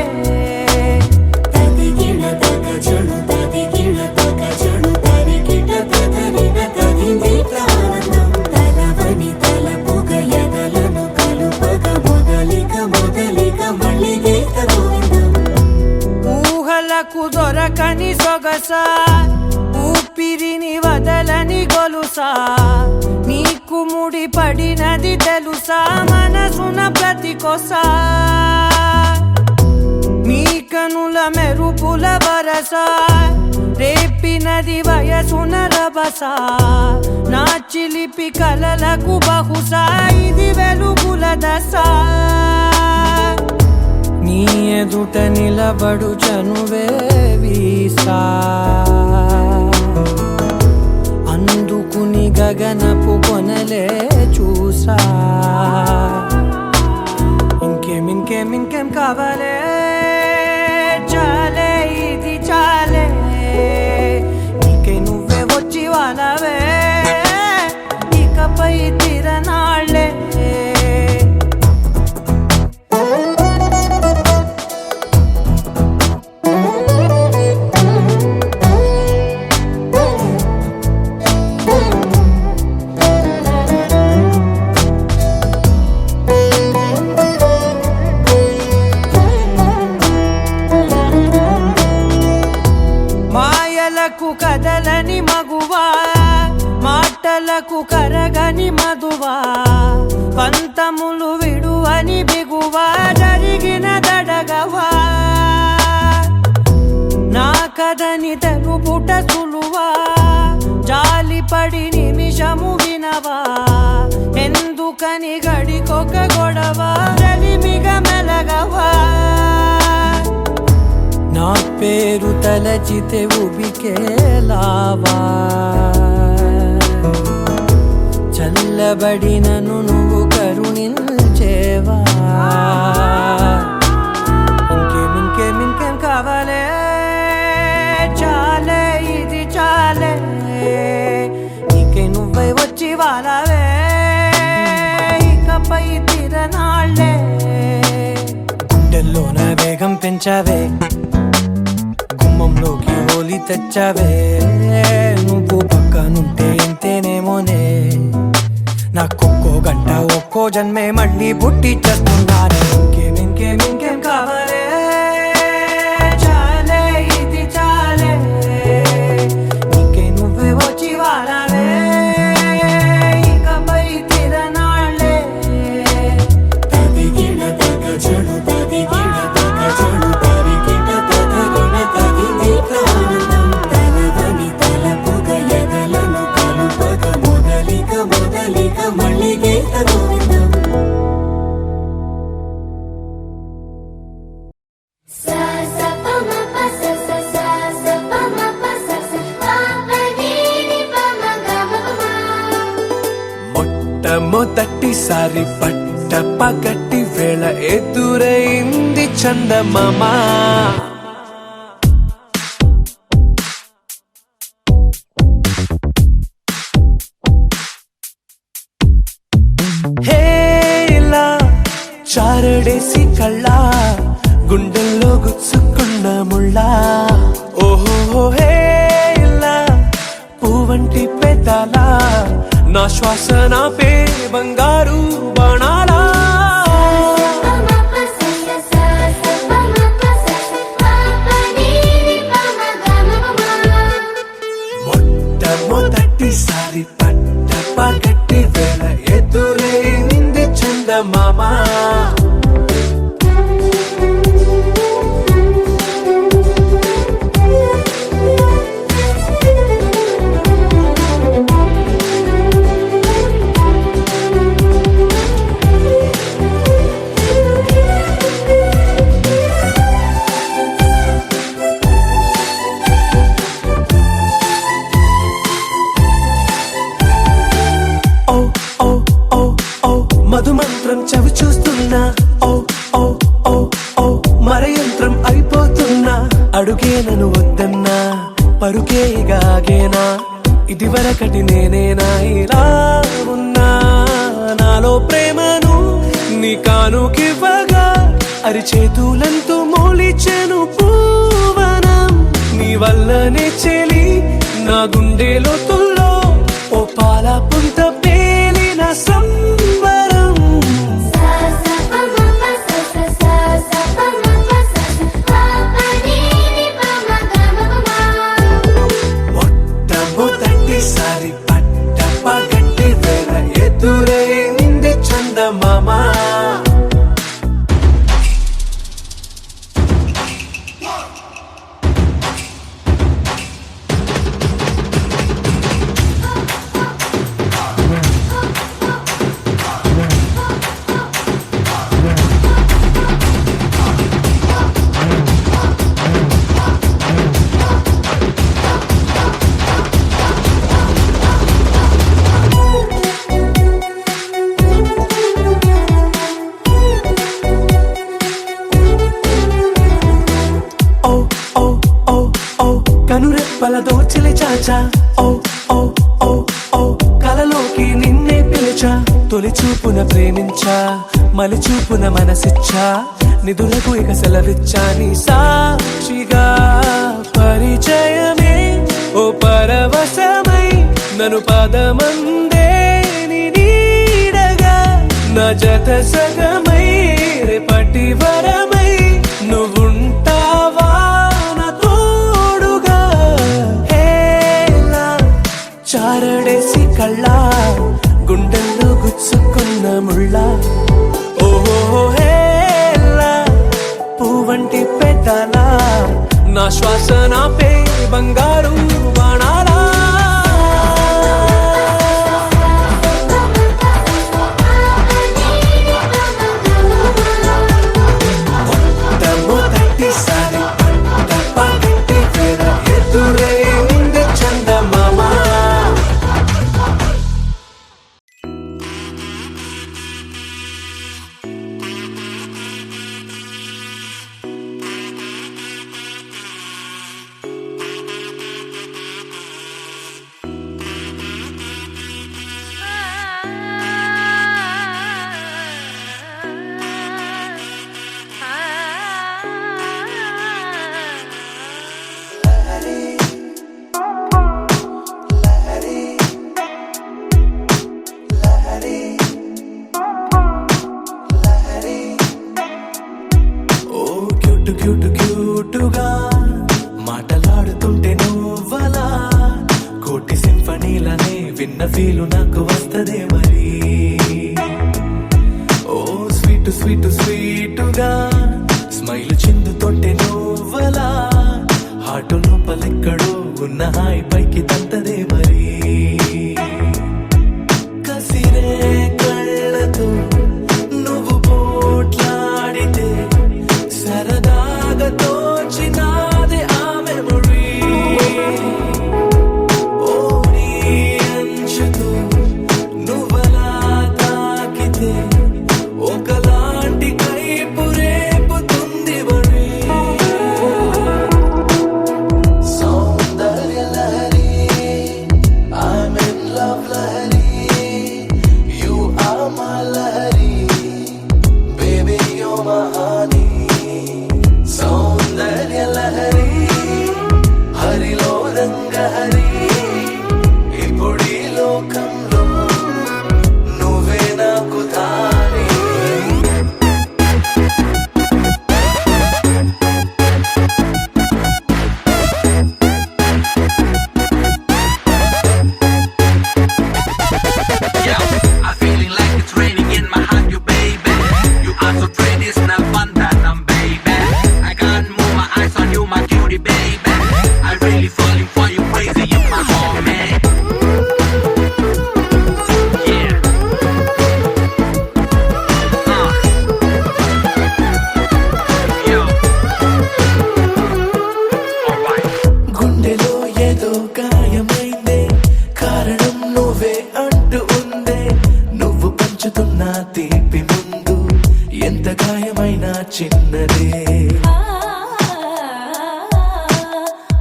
తదిగిడ తగజడు తదిగిడ తగజడు తరిగిట తదరిన తదిదీత ఆనందం తలవని తలపుగ ఎదలను కలుపగ మొదలిక మొదలిక మళ్ళీ గీత గోవిందం ఊహలకు దొరకని సొగసా ఊపిరిని వదలని గొలుసా నీకు ముడి పడినది తెలుసా మనసున ప్రతి కొసా నీ కనుల మెరుపుల వరస రేపినది వయసున రభస నా చిలిపి కలలకు బహుశా ఇది వెలుగుల దశ నీ ఎదుట నిలబడు చనువే వీసా అందుకుని గగనపు కొనలే చూసా ఇంకేం కావాలే చాలే ఇది చాలే నీకై నువ్వే వచ్చి వాలవే ఇకపై తిరనాళ్ళే కదలని మగువా మాటలకు కరగని మధువా పంతములు విడువని బిగువా జరిగిన దడగవా నా కదని తెలుపుట సులువా జాలి పడి నిమిషము వినవా ఎందుకని గడికొక గొడవ రలిమిగ మెలగవా నా పేరు తలచితే ఉబికేలావా చల్లబడినను నువ్వు కరుణించేవా ఇంకేం కావాలే చాలే ఇది చాలే నీకే నువ్వై వచ్చి వాళ్ళవే ఇకపై తిరనాళ్ళే గుండెల్లోన వేగం పెంచావే గుమ్మంలోకి హోలీ తెచ్చావే నువ్వు పక్కనుంటే ఇంతేనేమోనే నాకొక్కో గంట ఒక్కో జన్మే మళ్ళీ పుట్టి చేస్తున్నానే ఇంకేం కావాలే చాలే ఇది చాలే నీకే నువ్వే వచ్చి వాళ్ళవే ఇకపై తిరనాళ్ళే తదిగిన తగ చెడు తదిగిన తగ చెడు తరిగిన తగగిన తగింది ప్రాణం తలవని తలపుగ ఎదలను కలుపగ మొదలిక మళ్ళీ గీత గోవిందం మొట్టమొదటిసారి పట్ట పగటి వేళ ఎదురైంది చందమామ హేలా చారడేసి కళ్ళ గుండెల్లో గుచ్చుకున్న ముళ్ళ ఓహో హేలా పువ్వంటి పెదాల నా శ్వాస నా పే బంగారు బాణాలా మొట్టమొదటిసారి పట్ట పగటి వేళ ఎదురైంది చందమామ మధుమంత్రం చవి చూస్తున్నా ఓ ఓ ఓ ఓ మరయంత్రం అయిపోతున్నా అడుగే నన్ను వద్దన్నా పరుకేగాగేనా ఇదివరకటి నేనేనా ఇలా ఉన్నా నాలో ప్రేమను నీ కానుకివ్వగా అరిచేతులంతో మోలిచెను పూవనం నీ వల్లనే చెలి నా గుండెలో తుల్లో ఓ పాల పుంత పేలిన సంబరం మొట్టమొదటిసారి పట్ట పగటి వేళ ఎదురైంది చందమామ కనురెప్పల దోచిలి చాచా ఓ ఓ ఓ ఓ కలలోకి నిన్నే పిలిచా తొలి చూపున ప్రేమించా మలి చూపున మనసిచ్చా నిధులకు ఇక సెలవిచ్చా నీ సాక్షిగా పరిచయమే ఓ పరవశమై నన్ను పదమందే నీ నీడగా నా జత సగమై రేపటి వరమై నువ్వుంటావా నా తోడుగా హేలా చారడేసి కళ్ళ గుండెల్లో గుచ్చుకున్న ముళ్ళ ఓహో హేలా పువ్వంటి పెదాల నా శ్వాస నా పే బంగారు బాణాలా క్యూట్ క్యూటుగా మాటలాడుతుంటే నువ్వలా కోటి సింఫనీలనే విన్న ఫీలు నాకు వస్తదే మరి. ఓ స్వీట్ స్వీట్ స్వీటుగా స్మైల్ చిందుతుంటే నువ్వలా హాటు లోపలెక్కడో ఉన్న హాయి పైకి తంతదే మరి. కసిరే కళ్ళతో నువ్వు పోట్లాడితే సరదాగా తోచినాదే ఆ మెమొరీ. ఓ నీ అంచుతో నువ్వలా తాకితే ఒకలాంటి కైపు రేపుతుంది వడి. సౌందర్య Lahari I'm in love Lahari You are my Lahari Baby you're my honey. సౌందర్య లహరి హరిలో రంగ హరి ఇప్పుడీ లోకంలో నువ్వే నాకు తానే. I'm feeling like it's raining in my heart, you baby. You are so pretty, snap on that, baby. I can't move my eyes on you, my cutie baby. I'm really falling for you, crazy, you my homie. Yeah. Yo. Alright. గుండెలో ఏదో గాయమైందే కారణం నువ్వే అంటూ ఉందే. నువ్వు పంచుతున్న తీపి ముందు ఎంత గాయమైనా చిన్నదే.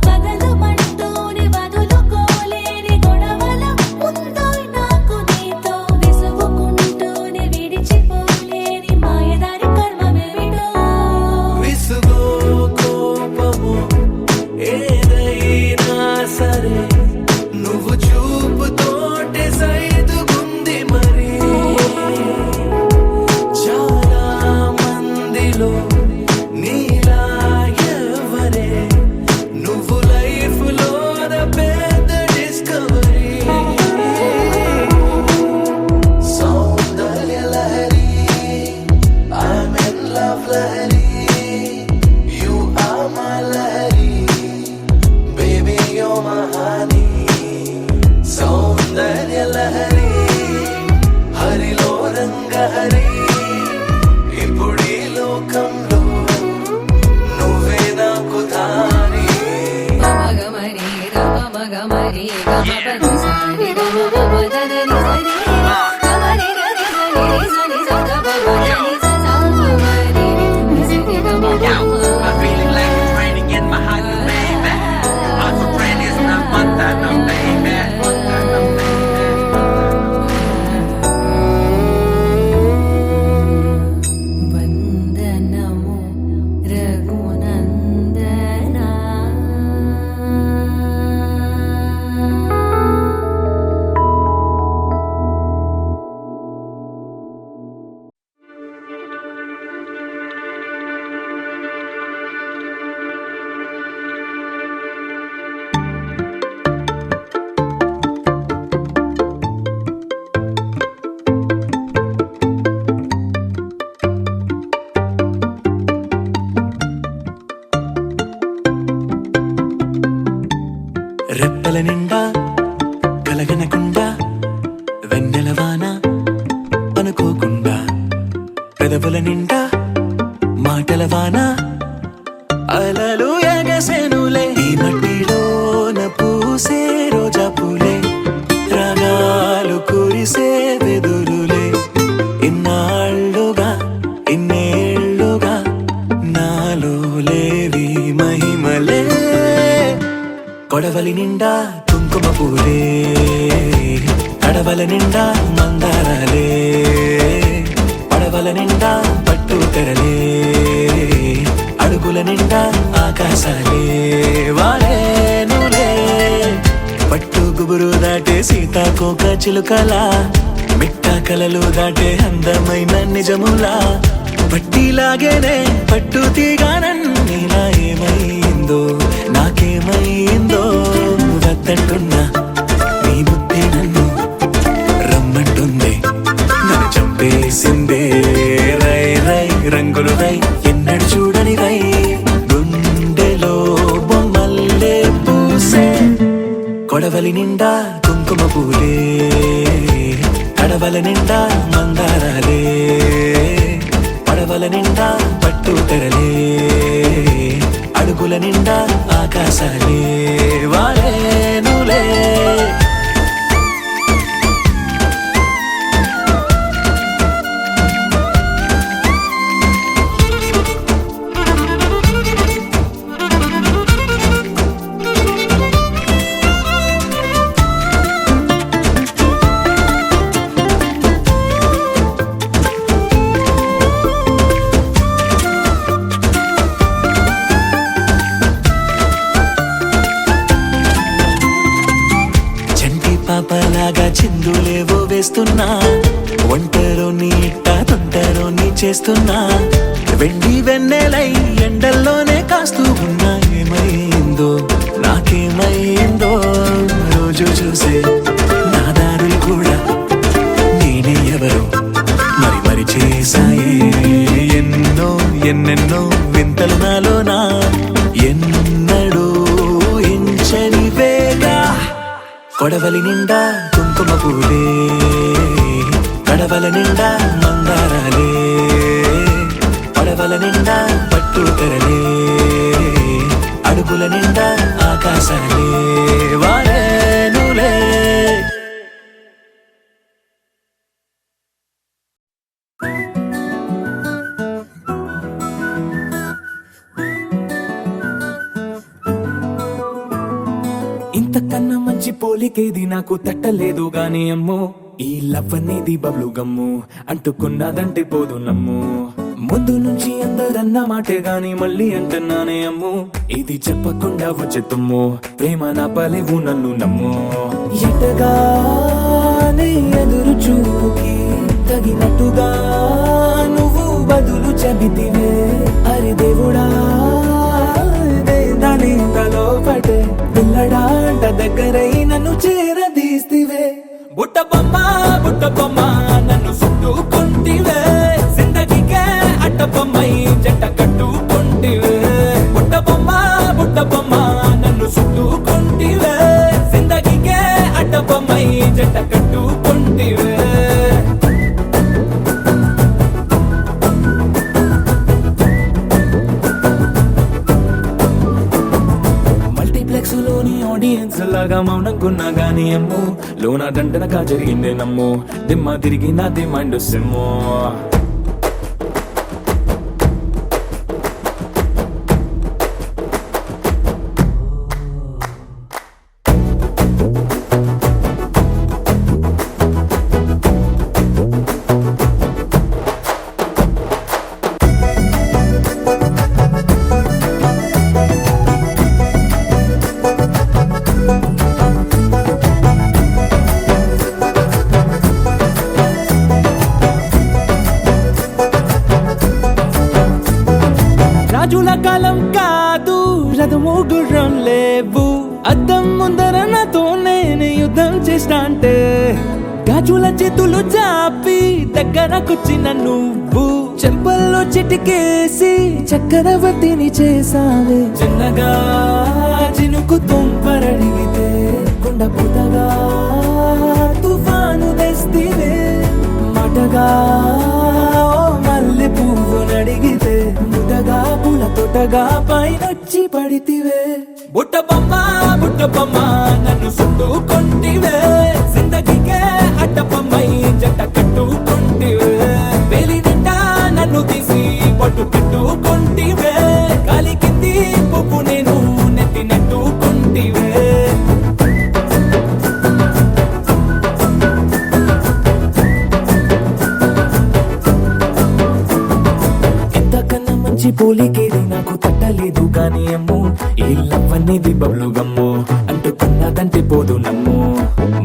వదలమంటూనే వదులుకోలేని గొడవల ఉందో నాకు నీతో విసుగుకుంటూనే విడిచిపోలేని మాయదారి కర్మమేమిటో. విసుగో కోపము ఏదైనా సరే నువ్వు చూపుతోటే సైదుగుంది మరి. చాలా మందిలో నీలా ఎవరే నువ్వు లైఫ్ లో పెద్ద discovery. Soundarya Lahari I'm in love Lahari You are my Lahari Baby you're my honey. సౌందర్య లహరి హరిలో రంగ హరి ఇప్పుడీ లోకంలో నువ్వే నాకు తానే. గమగమరి గమగమరి గమపది సారి గమపదని సరి గమరి గరి సరి సరి సగమపదని సగమరి నిసరి Yo, గమపమ. I'm feeling like it's raining in my heart, you baby. I'm so pretty, snap on that, baby. వందనము రఘునందనా. రెప్పల నిండా కలగనకుండా వెన్నెలవాన అనుకోకుండా పెదవుల నిండా మాటల వాన అలలు ఎగసెనులే. ఈ మట్టిలోన పూసే రోజా పూలే రాగాలు కురిసే వెదురులే. ఇన్నాళ్ళుగా ఇన్నేళ్ళుగా నాలో లేవి మహిమలే. కొడవలి నిండా కుంకుమ పూలే కడవల నిండా మందారాలే. పడవల నిండా పట్టు తెరలే అడుగుల నిండా ఆకాశాలే. వాలే నులే పట్టు గుబురు దాటే సీతాకోక చిలుకల మిట్ట కలలు దాటే అందమైన నిజములా పట్టిలాగేనే పట్టు తీగానంట నీలా ఏమైందో నాకేమైందో వద్దంటున్నా నీ బుద్ధి నన్ను రమ్మంటుంది నన్ను చంపేసిందే రై రై రంగులు రై ఎన్నడు చూడని రై గుండెలో బొమ్మల్లే పూసే కొడవలి నిండా కుంకుమ పూలే కడవల నిండా మందారాలే పడవల నిండా పట్టు తెరలే అడుగుల నిండా ఆకాశాలే వారేనులే పాపలాగా చిందులేవో వేస్తున్నా ఒంటరో నీ ఇట్ట తొంటరో నీ చేస్తున్నా వెండి వెన్నెలై ఎండల్లోనే కాస్తూ ఉన్నా ఏమైందో నాకేమైందో రోజు చూసే నా దారులు కూడా నేనే ఎవరో మరి మరి చేశాయే ఎన్నో ఎన్నెన్నో వింతలు నాలోనా ఎన్నడూ ఇంచని వేగా కొడవలి నిండా కుంకుమ పూలే కడవల నిండా మందారాలే పడవల నిండా పట్టు తెరలే అడుగుల నిండా ఆకాశాలే వారేనులే ఇంతకన్నా మంచి పోలికేది నాకు తట్టలేదు గాని అమ్మో ఈ లవ్ అనేది బబ్లు గమ్ము అంటుకున్నదంటే పోదు నమ్ము ముందు నుంచి అందరన్న మాటే గాని మళ్ళీ అంటున్నానే అమ్ము ఇది చెప్పకుండా వచ్చే తుమ్ము ప్రేమ నా పలేవు నన్ను నమ్ము ఎటగానే ఎదురు చూకి తగినట్టుగా నువ్వు బదులు చెబితివే అరి దేవుడా దాని తలో పటే పిల్లడాంట దగ్గరై నన్ను చేరదీస్తివే బుట్ట బొమ్మ నన్ను చుట్టుకుంటివే జిందగీకే అట్ట బొమ్మై జంట కట్టుకుంటివే బుట్ట బొమ్మ నన్ను చుట్టుకుంటివే జిందగీకే అట్ట బొమ్మై జంట కట్టుకుంటివే లోని ఆడియన్స్ లాగా మౌనంకున్నా గానీ అమ్ము లోన దండనగా జరిగిందే నమ్ము దిమ్మ తిరిగి నా దిమ్మండు సిమ్ము రాజుల కాలం కాదు రథము గుర్రం లేవు అద్దం ముందర నాతో నేను యుద్ధం చేస్తా అంటే గాజుల చేతులు చాపి దగ్గరకొచ్చిన నువ్వు చెంపల్లో చిటికేసి చక్రవర్తిని చేసావే చిన్నగా చినుకు తుంపరడిగితే కొండ పుటగా తుఫాను తెస్తివే మాటగా మల్లె పువ్వు నడిగితే ముదగా పుల తోటగా పైనొచ్చి పడితివే బుట్ట బొమ్మ నన్ను చుట్టుకుంటివే జిందగీకే అట్ట బొమ్మై జంట కట్టుకుంటివే వేలి నిండా నన్ను తీసి పట్టు పెట్టుకుంటివే కాలి కింది పువ్వు నేను నెత్తి నెట్టుకుంటివే పోలికేది నాకు తట్టలేదు కానీ అమ్ము ఈ లవ్ అనేది బబ్లు గమ్ము అంటుకున్నదంటే పోదు నమ్ము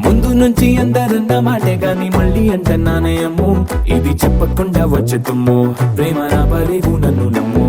ముందు నుంచి అందరన్న మాటే గాని మళ్ళీ అంటున్నానే అమ్ము ఇది చెప్పకుండా వచ్చే తుమ్ము ప్రేమ నా పలేవు నన్ను నమ్ము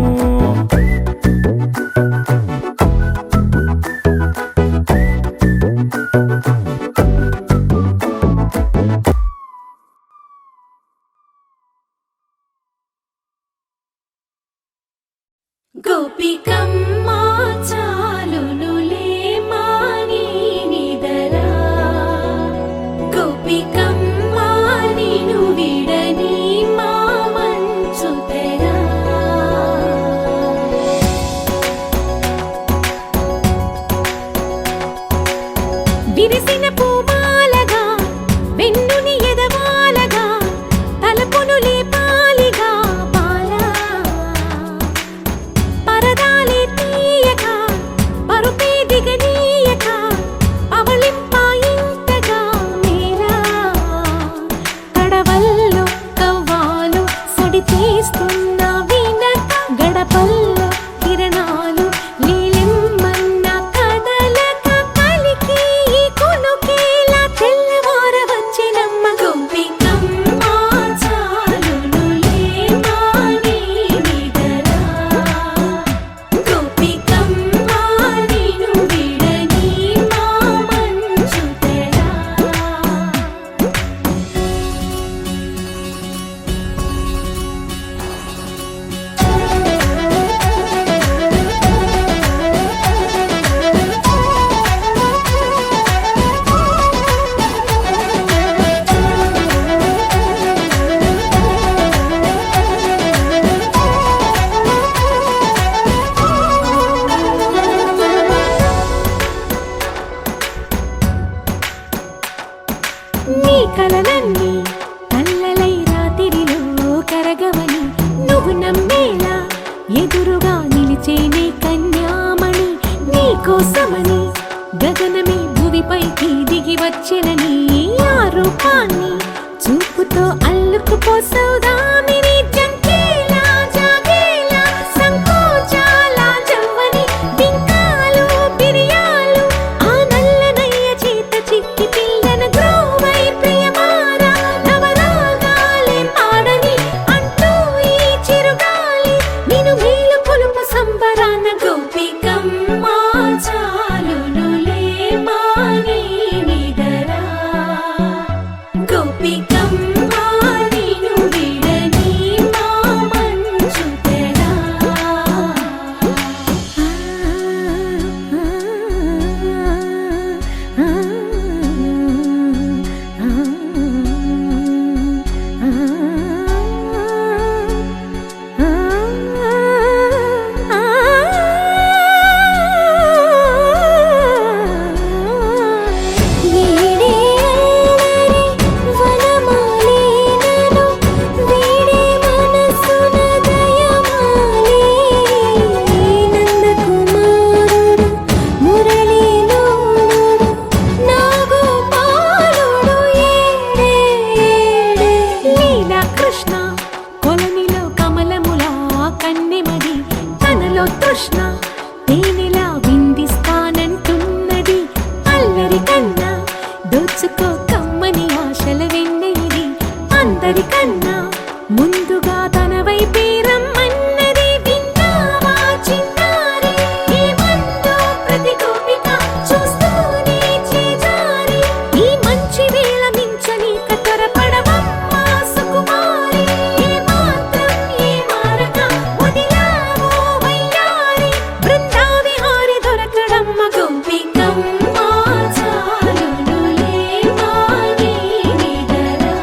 నీ కలలన్నీ కల్లలై రాత్రిలో కరగవని నువ్వు నమ్మేలా ఎదురుగా నిలిచేనే కన్యామణి నీ కోసమని గగనమే భువిపైకి దిగి వచ్చినని ఆ రూపాన్ని చూపుతో అల్లుకుపోసౌదామిని జంకేలా జాగేలా సంకోచాల జవ్వని బింకాలు బిరియాలు ఆ నల్లనయ్య చేత చిక్కి పిల్లన గ్రోవై ప్రియమారా నవరాగాలే పాడని అంటూ ఈ చిరుగాలి నిన్ను మేలు కొలుపు సంబరాన గోపికమ్మ చాలునులే మాని నిదరా గోపికమ్మ నిన్ను విడని మా మంచు తెరా కృష్ణ కొలనిలో కమలములా కన్నెమది తనలో తృష్ణ తేనెలా విందిస్తానంటున్నది అల్లరి కన్నా దోచుకో కమ్మని ఆశల వెన్నెయిది అందరికన్నా ముందుగా తన వైపే రమ్మన్నది విన్నావా చిన్నారి ఏమందో ప్రతి గోపిక చూస్తూనే చేజారి ఈ మంచి వేళ మించని కతరపడవమ్మా సుకుమారి ఏ మాత్రం ఏ మారక వదిలావో వయ్యారి బృందావిహారి దొరకడమ్మ గోపికమ్మ చాలునులే మాని నిదరా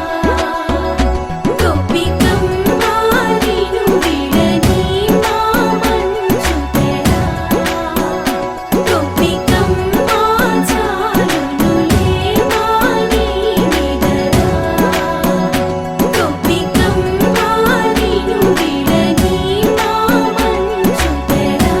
గోపికమ్మ నిన్ను విడని మా మంచు తెరా గోపికమ్మ చాలునులే మాని నిదరా గోపికమ్మ నిన్ను విడని మా మంచు తెరా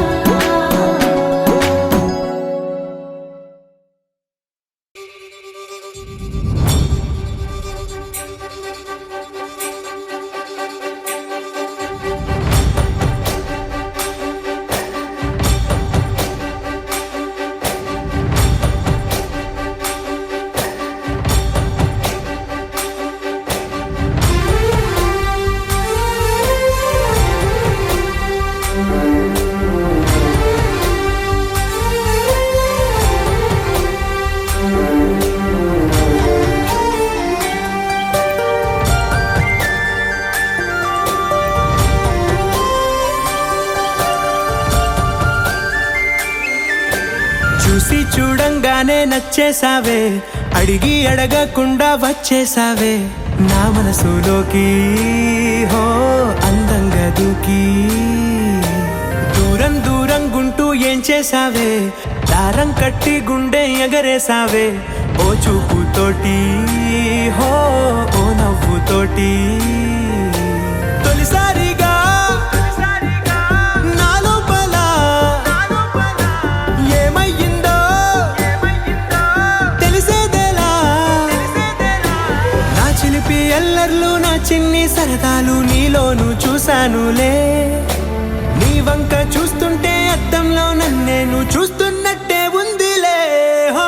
చూసి చూడంగానే నచ్చేసావే అడిగి అడగకుండా వచ్చేసావే నా మనసులోకి హో అందంగా దూకి దూరం దూరం గుంటూ ఏం చేసావే దారం కట్టి గుండె ఎగరేసావే ఓ చూపుతోటి హో ఓ నవ్వుతోటి తొలిసారిగా నా లోపల ఏమయ్యిందో తెలిసేదేలా నా చిలిపి ఎల్లర్లు నా చిన్ని సరదాలు నీలోను చూశానులే నీ వంక చూస్తుంటే అద్దంలో నన్నేను చూస్తున్నట్టే ఉందిలే హో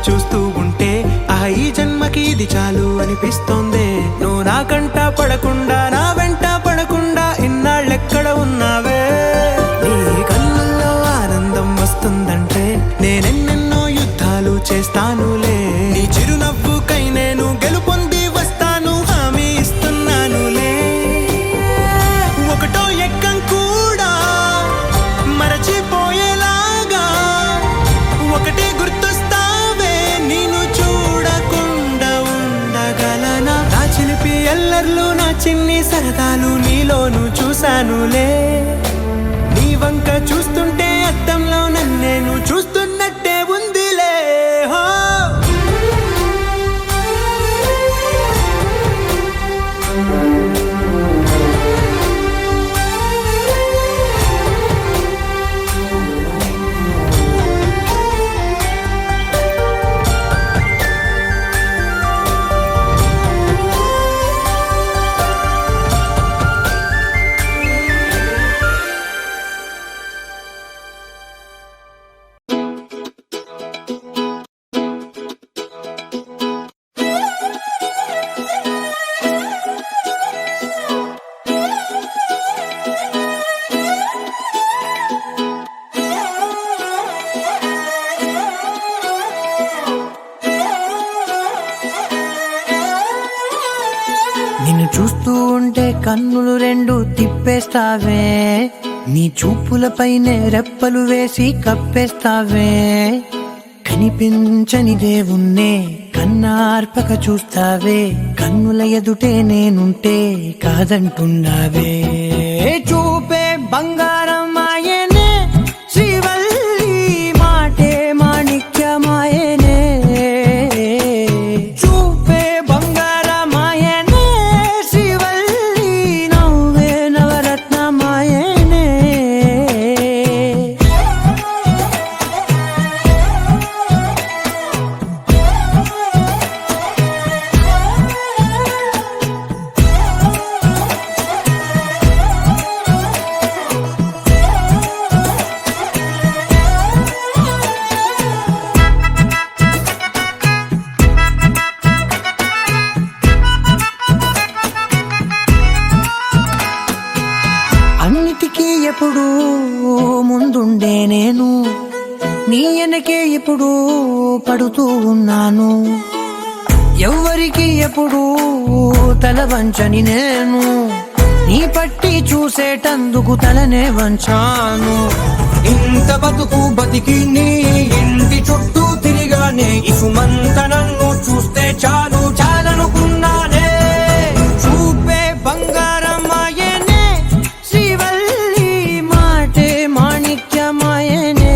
చూస్తూ ఉంటే ఆ ఈ జన్మకి ఇది చాలు అనిపిస్తోంది నువ్వు నా కంట పడకుండా నా వెంట పడకుండా ఇన్నాళ్ళెక్కడ ఉన్నావే నీ కళ్ళల్లో ఆనందం వస్తుందంటే నేనెన్నెన్నో యుద్ధాలు చేస్తానులే. నీ చిరునవ్వుకై నేను గెలుపొంది వస్తాను, హామీ ఇస్తున్నానులే. ఒకటో ఎక్కం కూడా మరచిపోయేలాగా ఒకటే గుర్తొస్తావే, నేను చూడకుండా ఉండగలనా? నా చిలిపి ఎల్లర్లు, నా చిన్ని సరదాలు నీలోను చూశానులే. నీ వంక చూస్తుంటే అద్దంలో నన్నేను చూస్తున్నట్టే ఉందిలే. హో నిన్ను చూస్తూ ఉంటే కన్నులు రెండు తిప్పేస్తావే, నీ చూపులపైనే రెప్పలు వేసి కప్పేస్తావే. కనిపించని దేవుణ్ణే కన్నార్పక చూస్తావే, కన్నుల ఎదుటే నేనుంటే కాదంటున్నావే. చూపే బంగారం ఆయనే, శ్రీవల్లి మాటే మాణిక్యమాయనే. చూపే బంగారమాయనే, శ్రీవల్లి నవ్వే నవరత్నమాయనే. అన్నిటికీ ఎప్పుడు ముందుండే నేను, నీ వెనకే ఎప్పుడు పడుతూ ఉన్నాను. ఎవ్వరికి ఎప్పుడు తల వంచని నేను, నీ పట్టి చూసేటందుకు తలనే వంచాను. ఇంత బతుకు బతికి నీ ఇంటి చుట్టూ తిరిగానే, ఇసుమంత నన్ను చూస్తే చాలు చాలనుకున్నానే. చూపే బంగారమాయనే, శ్రీవల్లి మాటే మాణిక్యమాయనే.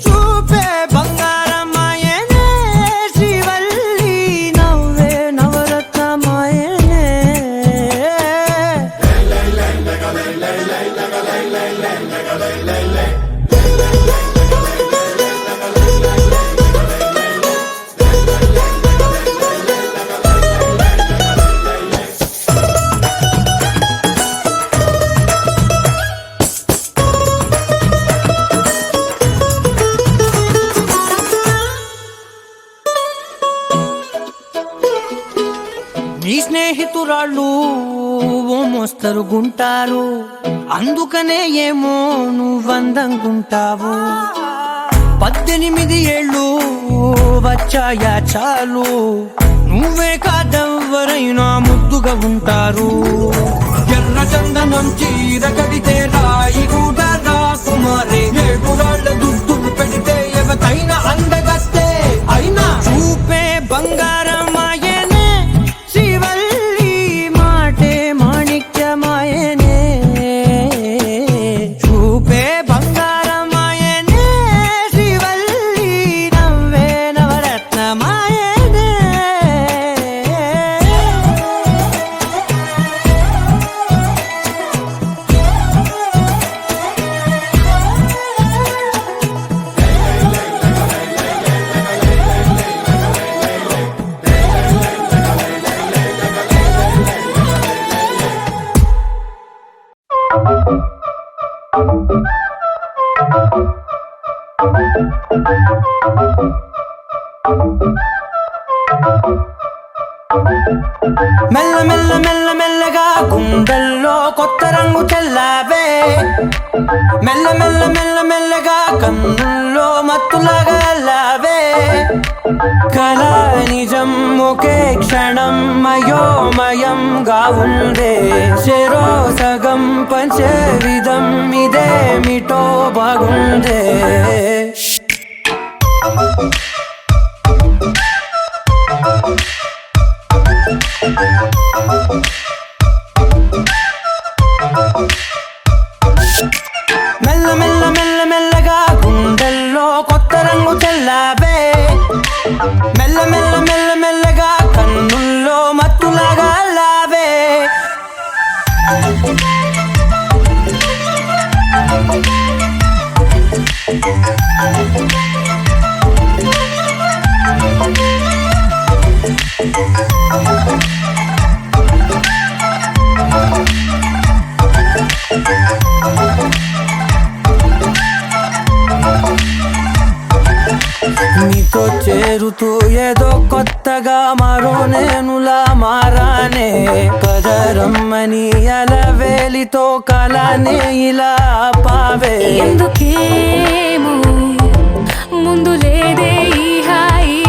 చూపే బంగారమాయనే, శ్రీవల్లి నవ్వే నవరత్నమాయనే. నీ స్నేహితురాళ్ళు ఓ మోస్తరుగుంటారు, అందుకనే ఏమో నువ్వందంగుంటావు. 18 ఏళ్ళు వచ్చాయా చాలు, నువ్వే కాదెవ్వరైనా ముద్దుగా ఉంటారు. ఎర్ర చందనం చీర కడితే రాయి కూడా రాకుమారే, 7 రాళ్ళ దుద్దులు పెడితే ఎవతైనా అందగస్తే అయినా. చూపే బంగారమాయనే, శ్రీవల్లి మాటే మాణిక్యమాయనే. చూపే బంగారమాయనే, శ్రీవల్లి నవ్వే నవరత్నమాయనే. మెల్ల మెల్ల మెల్ల మెల్లగా గుండెల్లో కొత్త రంగు చల్లావే, మెల్ల మెల్ల మెల్ల మెల్లగా కన్నుల్లో మత్తులాగా అల్లావే కళ నిజం ఒకే క్షణం మయోమయంగా ఉందే చెరో సగం పంచే విధం ఇదేమిటో బాగుందే మెల్ల మెల్ల మెల్ల మెల్లగా గుండెల్లో కొత్త రంగు చల్లావే మెల్ల మెల్ల మెల్ల మెల్లగా కన్నుల్లో మత్తులాగా లావే నీతో చేరుతూ ఏదో కొత్తగా మరో నేనులా మారానే కదరమ్మని అలవేలితో కలానే ఇలా పావే ఎందుకేమో ముందు లేదే ఈ హాయి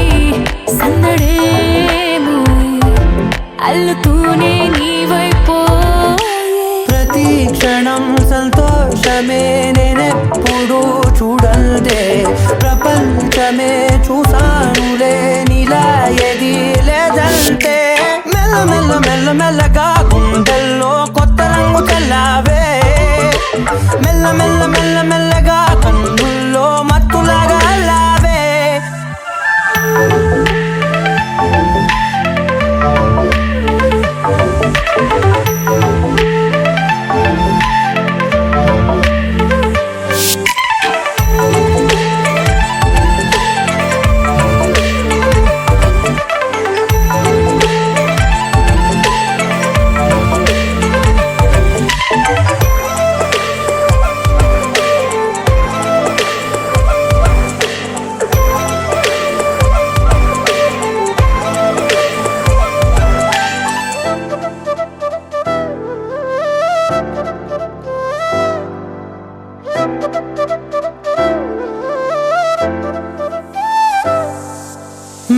సందడేమో అల్లుతూనే నీ వైపు ప్రతి క్షణం సంతోషమే నేనెప్పుడు చూడల్దే ప్రపంచమే చూసానులే నీలా ఏది లేదంటే మెల్ల మెల్ల మెల్ల మెల్లగా గుండెల్లో కొత్త రంగు చల్లావే మెల్ల మెల్ల మెల్ల మెల్లగా కన్నుల్లో మత్తులాగా లావే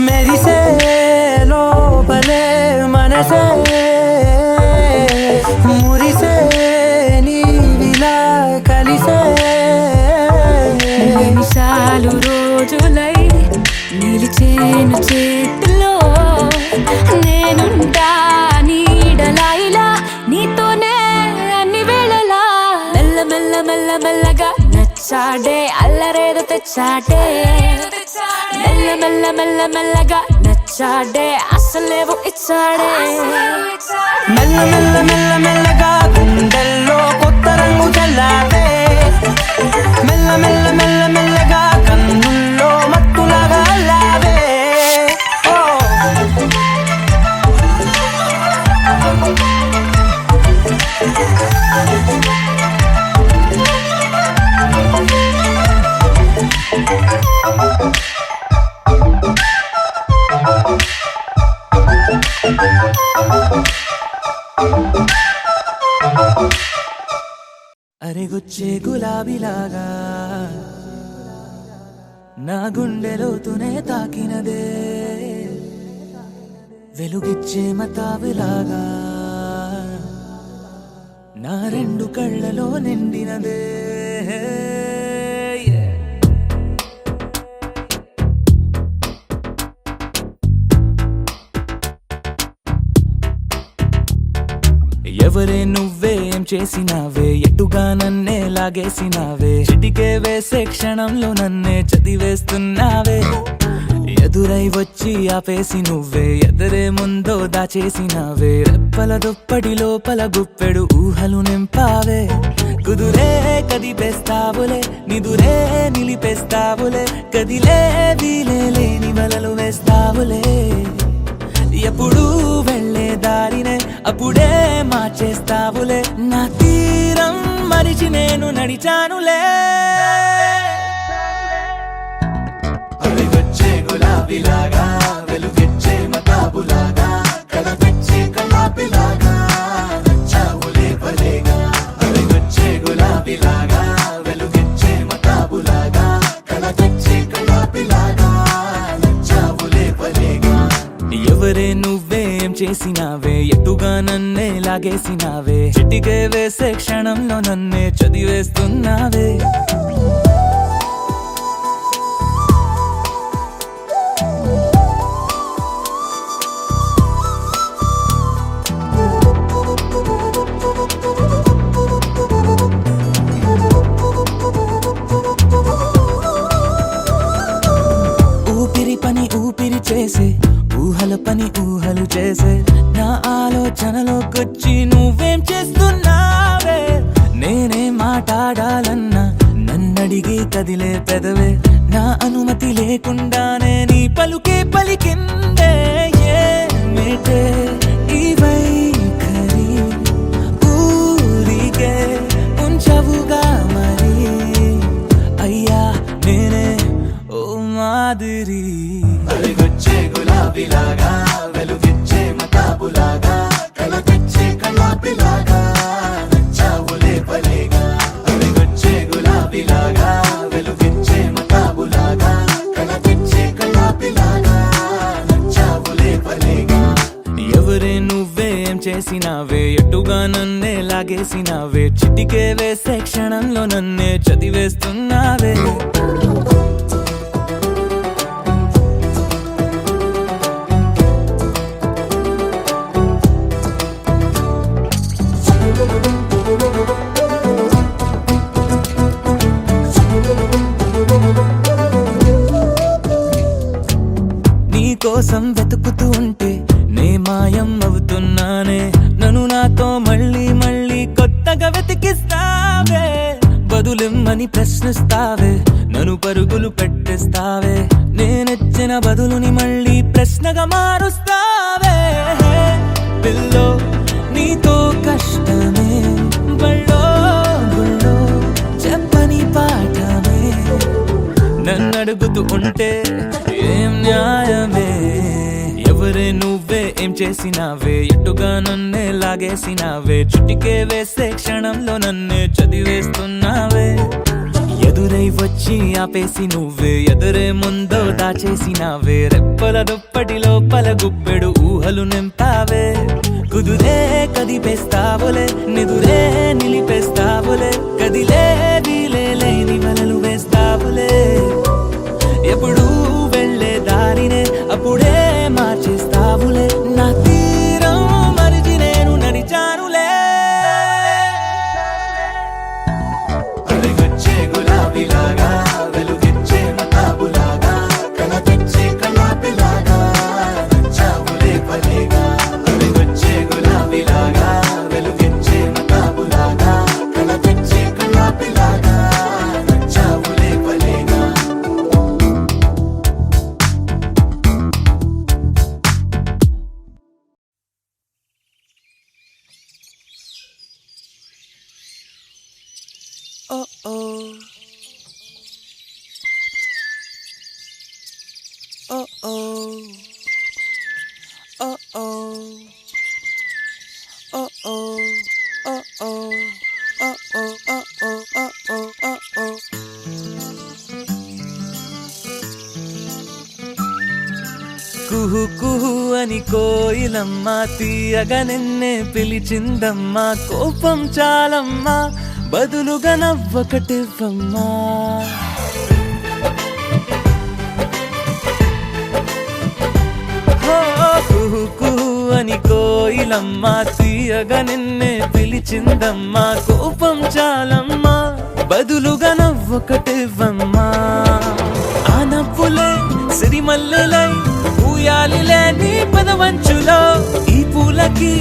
మెరిసే లోపలే మనసే మురిసే నీవిలా కలిసే నిమిషాలు రోజులై నిలిచేను చేతిలో నేనుంటా నీడలా ఇలా నీతోనే అన్ని వేళలా మెల్ల మెల్ల మెల్ల మెల్లగా నచ్చాడే అల్లరేదో తెచ్చాడే మెల్ల మెల్ల మెల్ల మెల్లగా నచ్చాడే అసలేవో ఇచ్చాడే మెల్ల మెల్ల మెల్ల మెల్లగా గుండెల్లో కొత్త రంగు చల్లావే మెల్ల మెల్ల మెల్ల మెల్లగా కన్నుల్లో మత్తులాగా లావే ఓ అరెగొచ్చే గులాబీలాగా నా గుండెలోతునే తాకినదే వెలుగిచ్చే మతాబులాగా నా రెండు కళ్ళలో నిండినదే ఎవరే నువ్వేం చేసినావే ఎటుగా నన్నే లాగేసినావే చిటికే వేసే క్షణంలో నన్నే చదివేస్తున్నావే ఎదురై వచ్చి ఆపేసి నువ్వే ఎదరే ముందో దాచేసినావే రెప్పల దుప్పటి లోపల గుప్పెడు ఊహలు నింపావే కుదురే కదిపేస్తావులే నిదురే నిలిపేస్తావులే కదిలే వీలే లేని వలలు వేస్తావులే ఎప్పుడు వెళ్ళే దారినే అప్పుడే మార్చేస్తావులే నా తీరం మరిచి నేను నడిచానులే అలిగొచ్చే గులాబీలాగా వెలుగిచ్చే మతాబులాగా కలపెచ్చే కలాపిలాగా నచ్చావులే భలేగా అలిగొచ్చే గులాబీ ఎవరే నువ్వేం చేసినావే ఎటుగా నన్నే లాగేసినావే చిటికే వేసే క్షణంలో నన్నే చదివేస్తున్నావే ఊపిరి చేసే ఊహల పని ఊహలు చేసే నా ఆలోచనలోకొచ్చి నువ్వేం చేస్తున్నావే నేనే మాట్లాడాలన్నా నన్నడిగి కదిలే పెదవే నా అనుమతి లేకుండానే నీ పలుకే పలికిందే ఏమిటే ఈ వైఖరి ఊరికే ఉంచవుగా మరి అయ్యా నేనే ఓ మాదిరి అలిగొచ్చే గులాబీలాగా వెలుగిచ్చే మతాబులాగా కలగొచ్చే కలాపిలాగా నచ్చావులే పలేగా అలిగొచ్చే గులాబీలాగా వెలుగిచ్చే మతాబులాగా కలగొచ్చే కలాపిలాగా నచ్చావులే పలేగా ఎవరే నువ్వేం చేసినావే ఎటుగా నన్నే లాగేసినావే చిటికే వేసే క్షణంలో నన్నే చదివేస్తున్నావే కోసం వెతుకుతూ ఉంటే నే మాయం అవుతున్నానే నన్ను నాతో మళ్ళీ మళ్ళీ కొత్తగా వెతికిస్తావే బదులిమ్మని ప్రశ్నిస్తావే నన్ను పరుగులు పెట్టిస్తావే నేనెచ్చిన బదులుని మళ్ళీ ప్రశ్నగా మారుస్తావే పిల్లో నీతో కష్టమే బళ్ళో గుళ్ళో చెప్పని పాఠమే నన్ను అడుగుతూ ఉంటే ఏం న్యాయమే ఎవరే నువ్వే ఏం చేసినావే ఎటుగా నన్నే లాగేసినావే చుట్టికే వేసే క్షణంలో నన్నే చదివేస్తున్నావే ఎదురై వచ్చి ఆపేసి నువ్వే ఎదురే ముందో దాచేసినావే రెప్పల దుప్పటి లోపల గుప్పెడు ఊహలు నింపావే కుదురే కదిపేస్తావులే నిదురే నిలిపేస్తావులే కదిలే వీలే లేని వలలు వేస్తావులే ఎప్పుడు వెళ్ళే దారినే అప్పుడే మార్చేస్తావులే నా తీరం మరిచి నేను నడిచానులే అలిగొచ్చే గులాబీలాగా వెలుగిచ్చే మతాబులాగా కలగొచ్చే కలాపిలాగా Nachavule పలేగా అలిగొచ్చే గులాబీలాగా వెలుగిచ్చే మతాబులాగా కలగొచ్చే కలాపిలాగా Nachavule పలేగా oh oh oh oh oh oh oh oh oh oh oh oh oh కుహు కుహు అని కోయిలమ్మ తీయగా నిన్నే పిలిచిందమ్మా కోపం చాలమ్మా బదులుగా నవ్వొకటివ్వమ్మా కుహు కుహు అని కోయిలమ్మ తీయగా నిన్నే పిలిచిందమ్మా కోపం చాలమ్మా బదులుగా నవ్వొకటివ్వమ్మా ఆ నవ్వులే సిరిమల్లెలై ఊయాలిలే నీ పదవంచులో ఈ పూలకి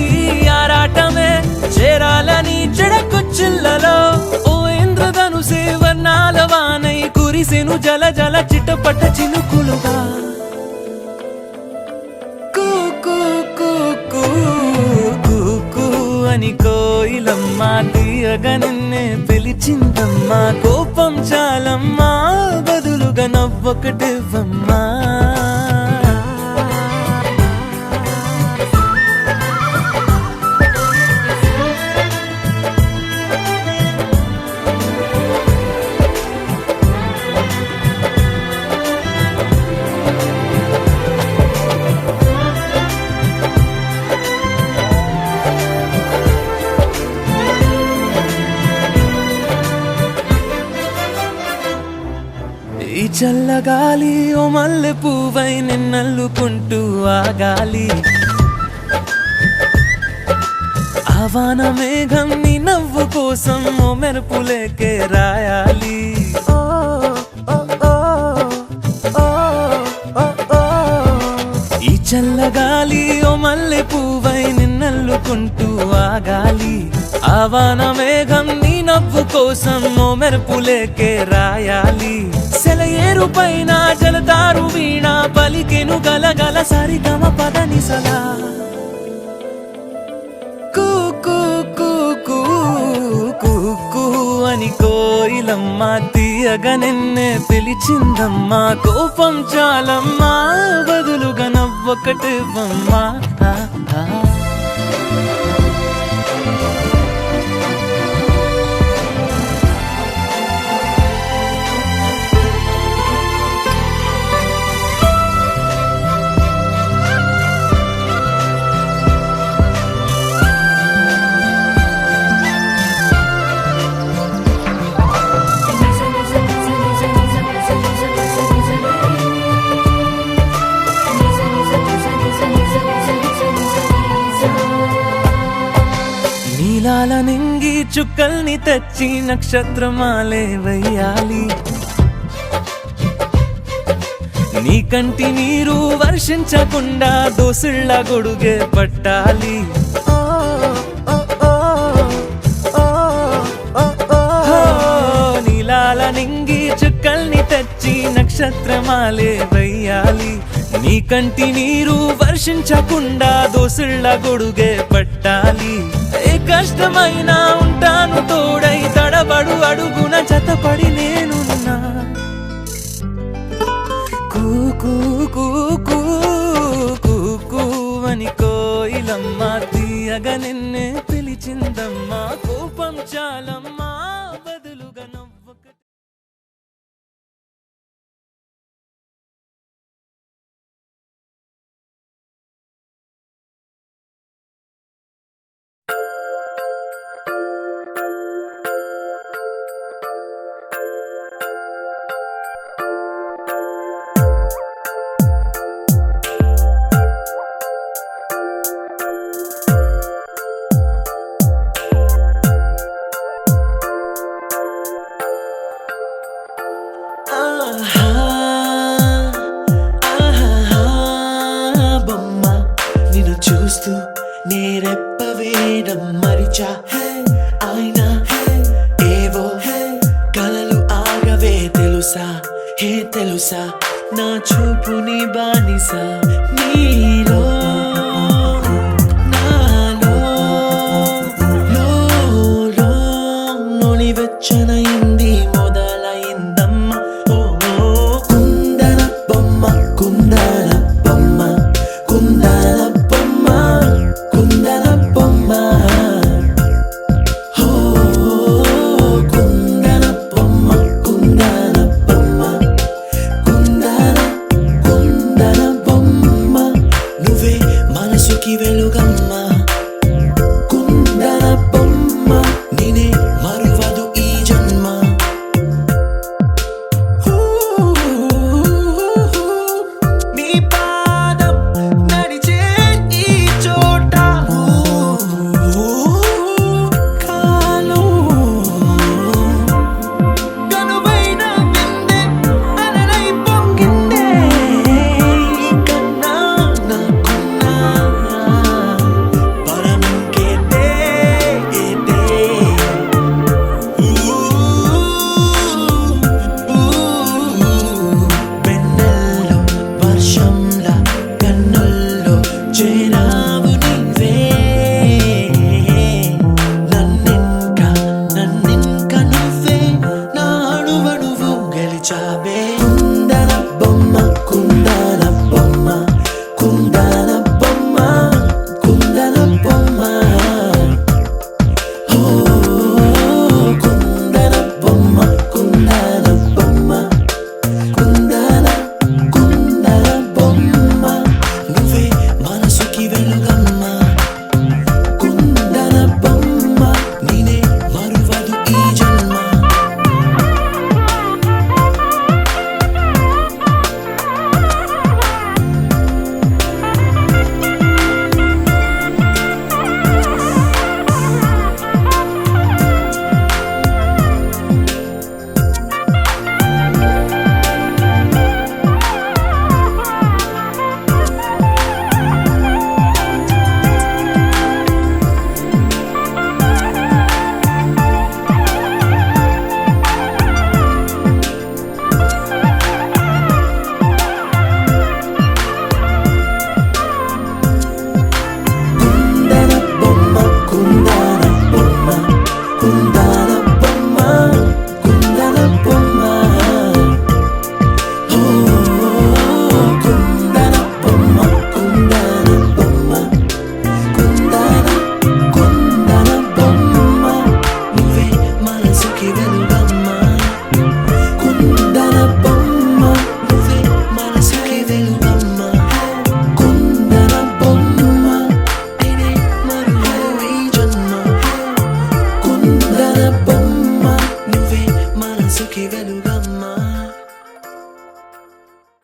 ఆరాటమే చేరాలని చెడకొచ్చిల్లలో ఓ ఇంద్రధనుసే వర్ణాల వానై కురిసెను జల జల చిటపట చినుకులుగా కూ కూ కూ కూ కూ కూ అని కోయిలమ్మ తీయగా నిన్నే పిలిచిందమ్మా కోపం చాలమ్మా బదులుగా నవ్వొకటివ్వమ్మా చల్లగాలి ఓ మల్లె పువ్వై నిన్నల్లుకుంటూ ఆగాలి ఆవాన మేఘం నీ నవ్వు కోసం ఓ మెరుపులేకే రాయాలి ఈ చల్లగాలి ఓ మల్లె పువ్వై నిన్నల్లుకుంటూ ఆగాలి ఆవాన మేఘం నీ నవ్వు కోసం ఓ మెరుపులేకే రాయాలి సెలయేరు పైన జలతారు వీణ పలికెను గలగల సరిగమ పదనిసలా అని కోయిలమ్మ తీయగా నిన్నే పిలిచిందమ్మా కోపం చాలమ్మా బదులుగా నవ్వొకటివ్వమ్మా నీలాల నింగి చుక్కల్ని తెచ్చి నక్షత్రమాలే వెయ్యాలి నీ కంటి నీరు వర్షించకుండా దోసిళ్ళ గొడుగే పట్టాలి నీలాల నింగి చుక్కల్ని తెచ్చి నక్షత్రమాలే వెయ్యాలి నీ కంటి నీరు వర్షించకుండా దోసిళ్ళ గొడుగే పట్టాలి ఏ కష్టమైనా ఉంటాను తోడై తడబడు అడుగున జతపడి నేనున్నా కూ అని కోయిలమ్మ తీయగా నిన్నే పిలిచిందమ్మా కోపం చాలమ్మా బదులుగా నవ్వక బొమ్మ నిన్ను చూస్తూ నేరెప్ప వేయడం మరిచా అయినా ఏవో కలలు ఆగవే తెలుసా హే తెలుసా నా చూపుని బానిసా నీలో నాలో లోని వెచ్చనైంది మొదలైందమ్మ ఓ కుందన బొమ్మ కుందన బొమ్మ కుందన బొమ్మ కుందన బొమ్మ ఓ కుందన బొమ్మ కుందన బొమ్మ కుందన బొమ్మ నువ్వే మనసుకి వెలుగమ్మా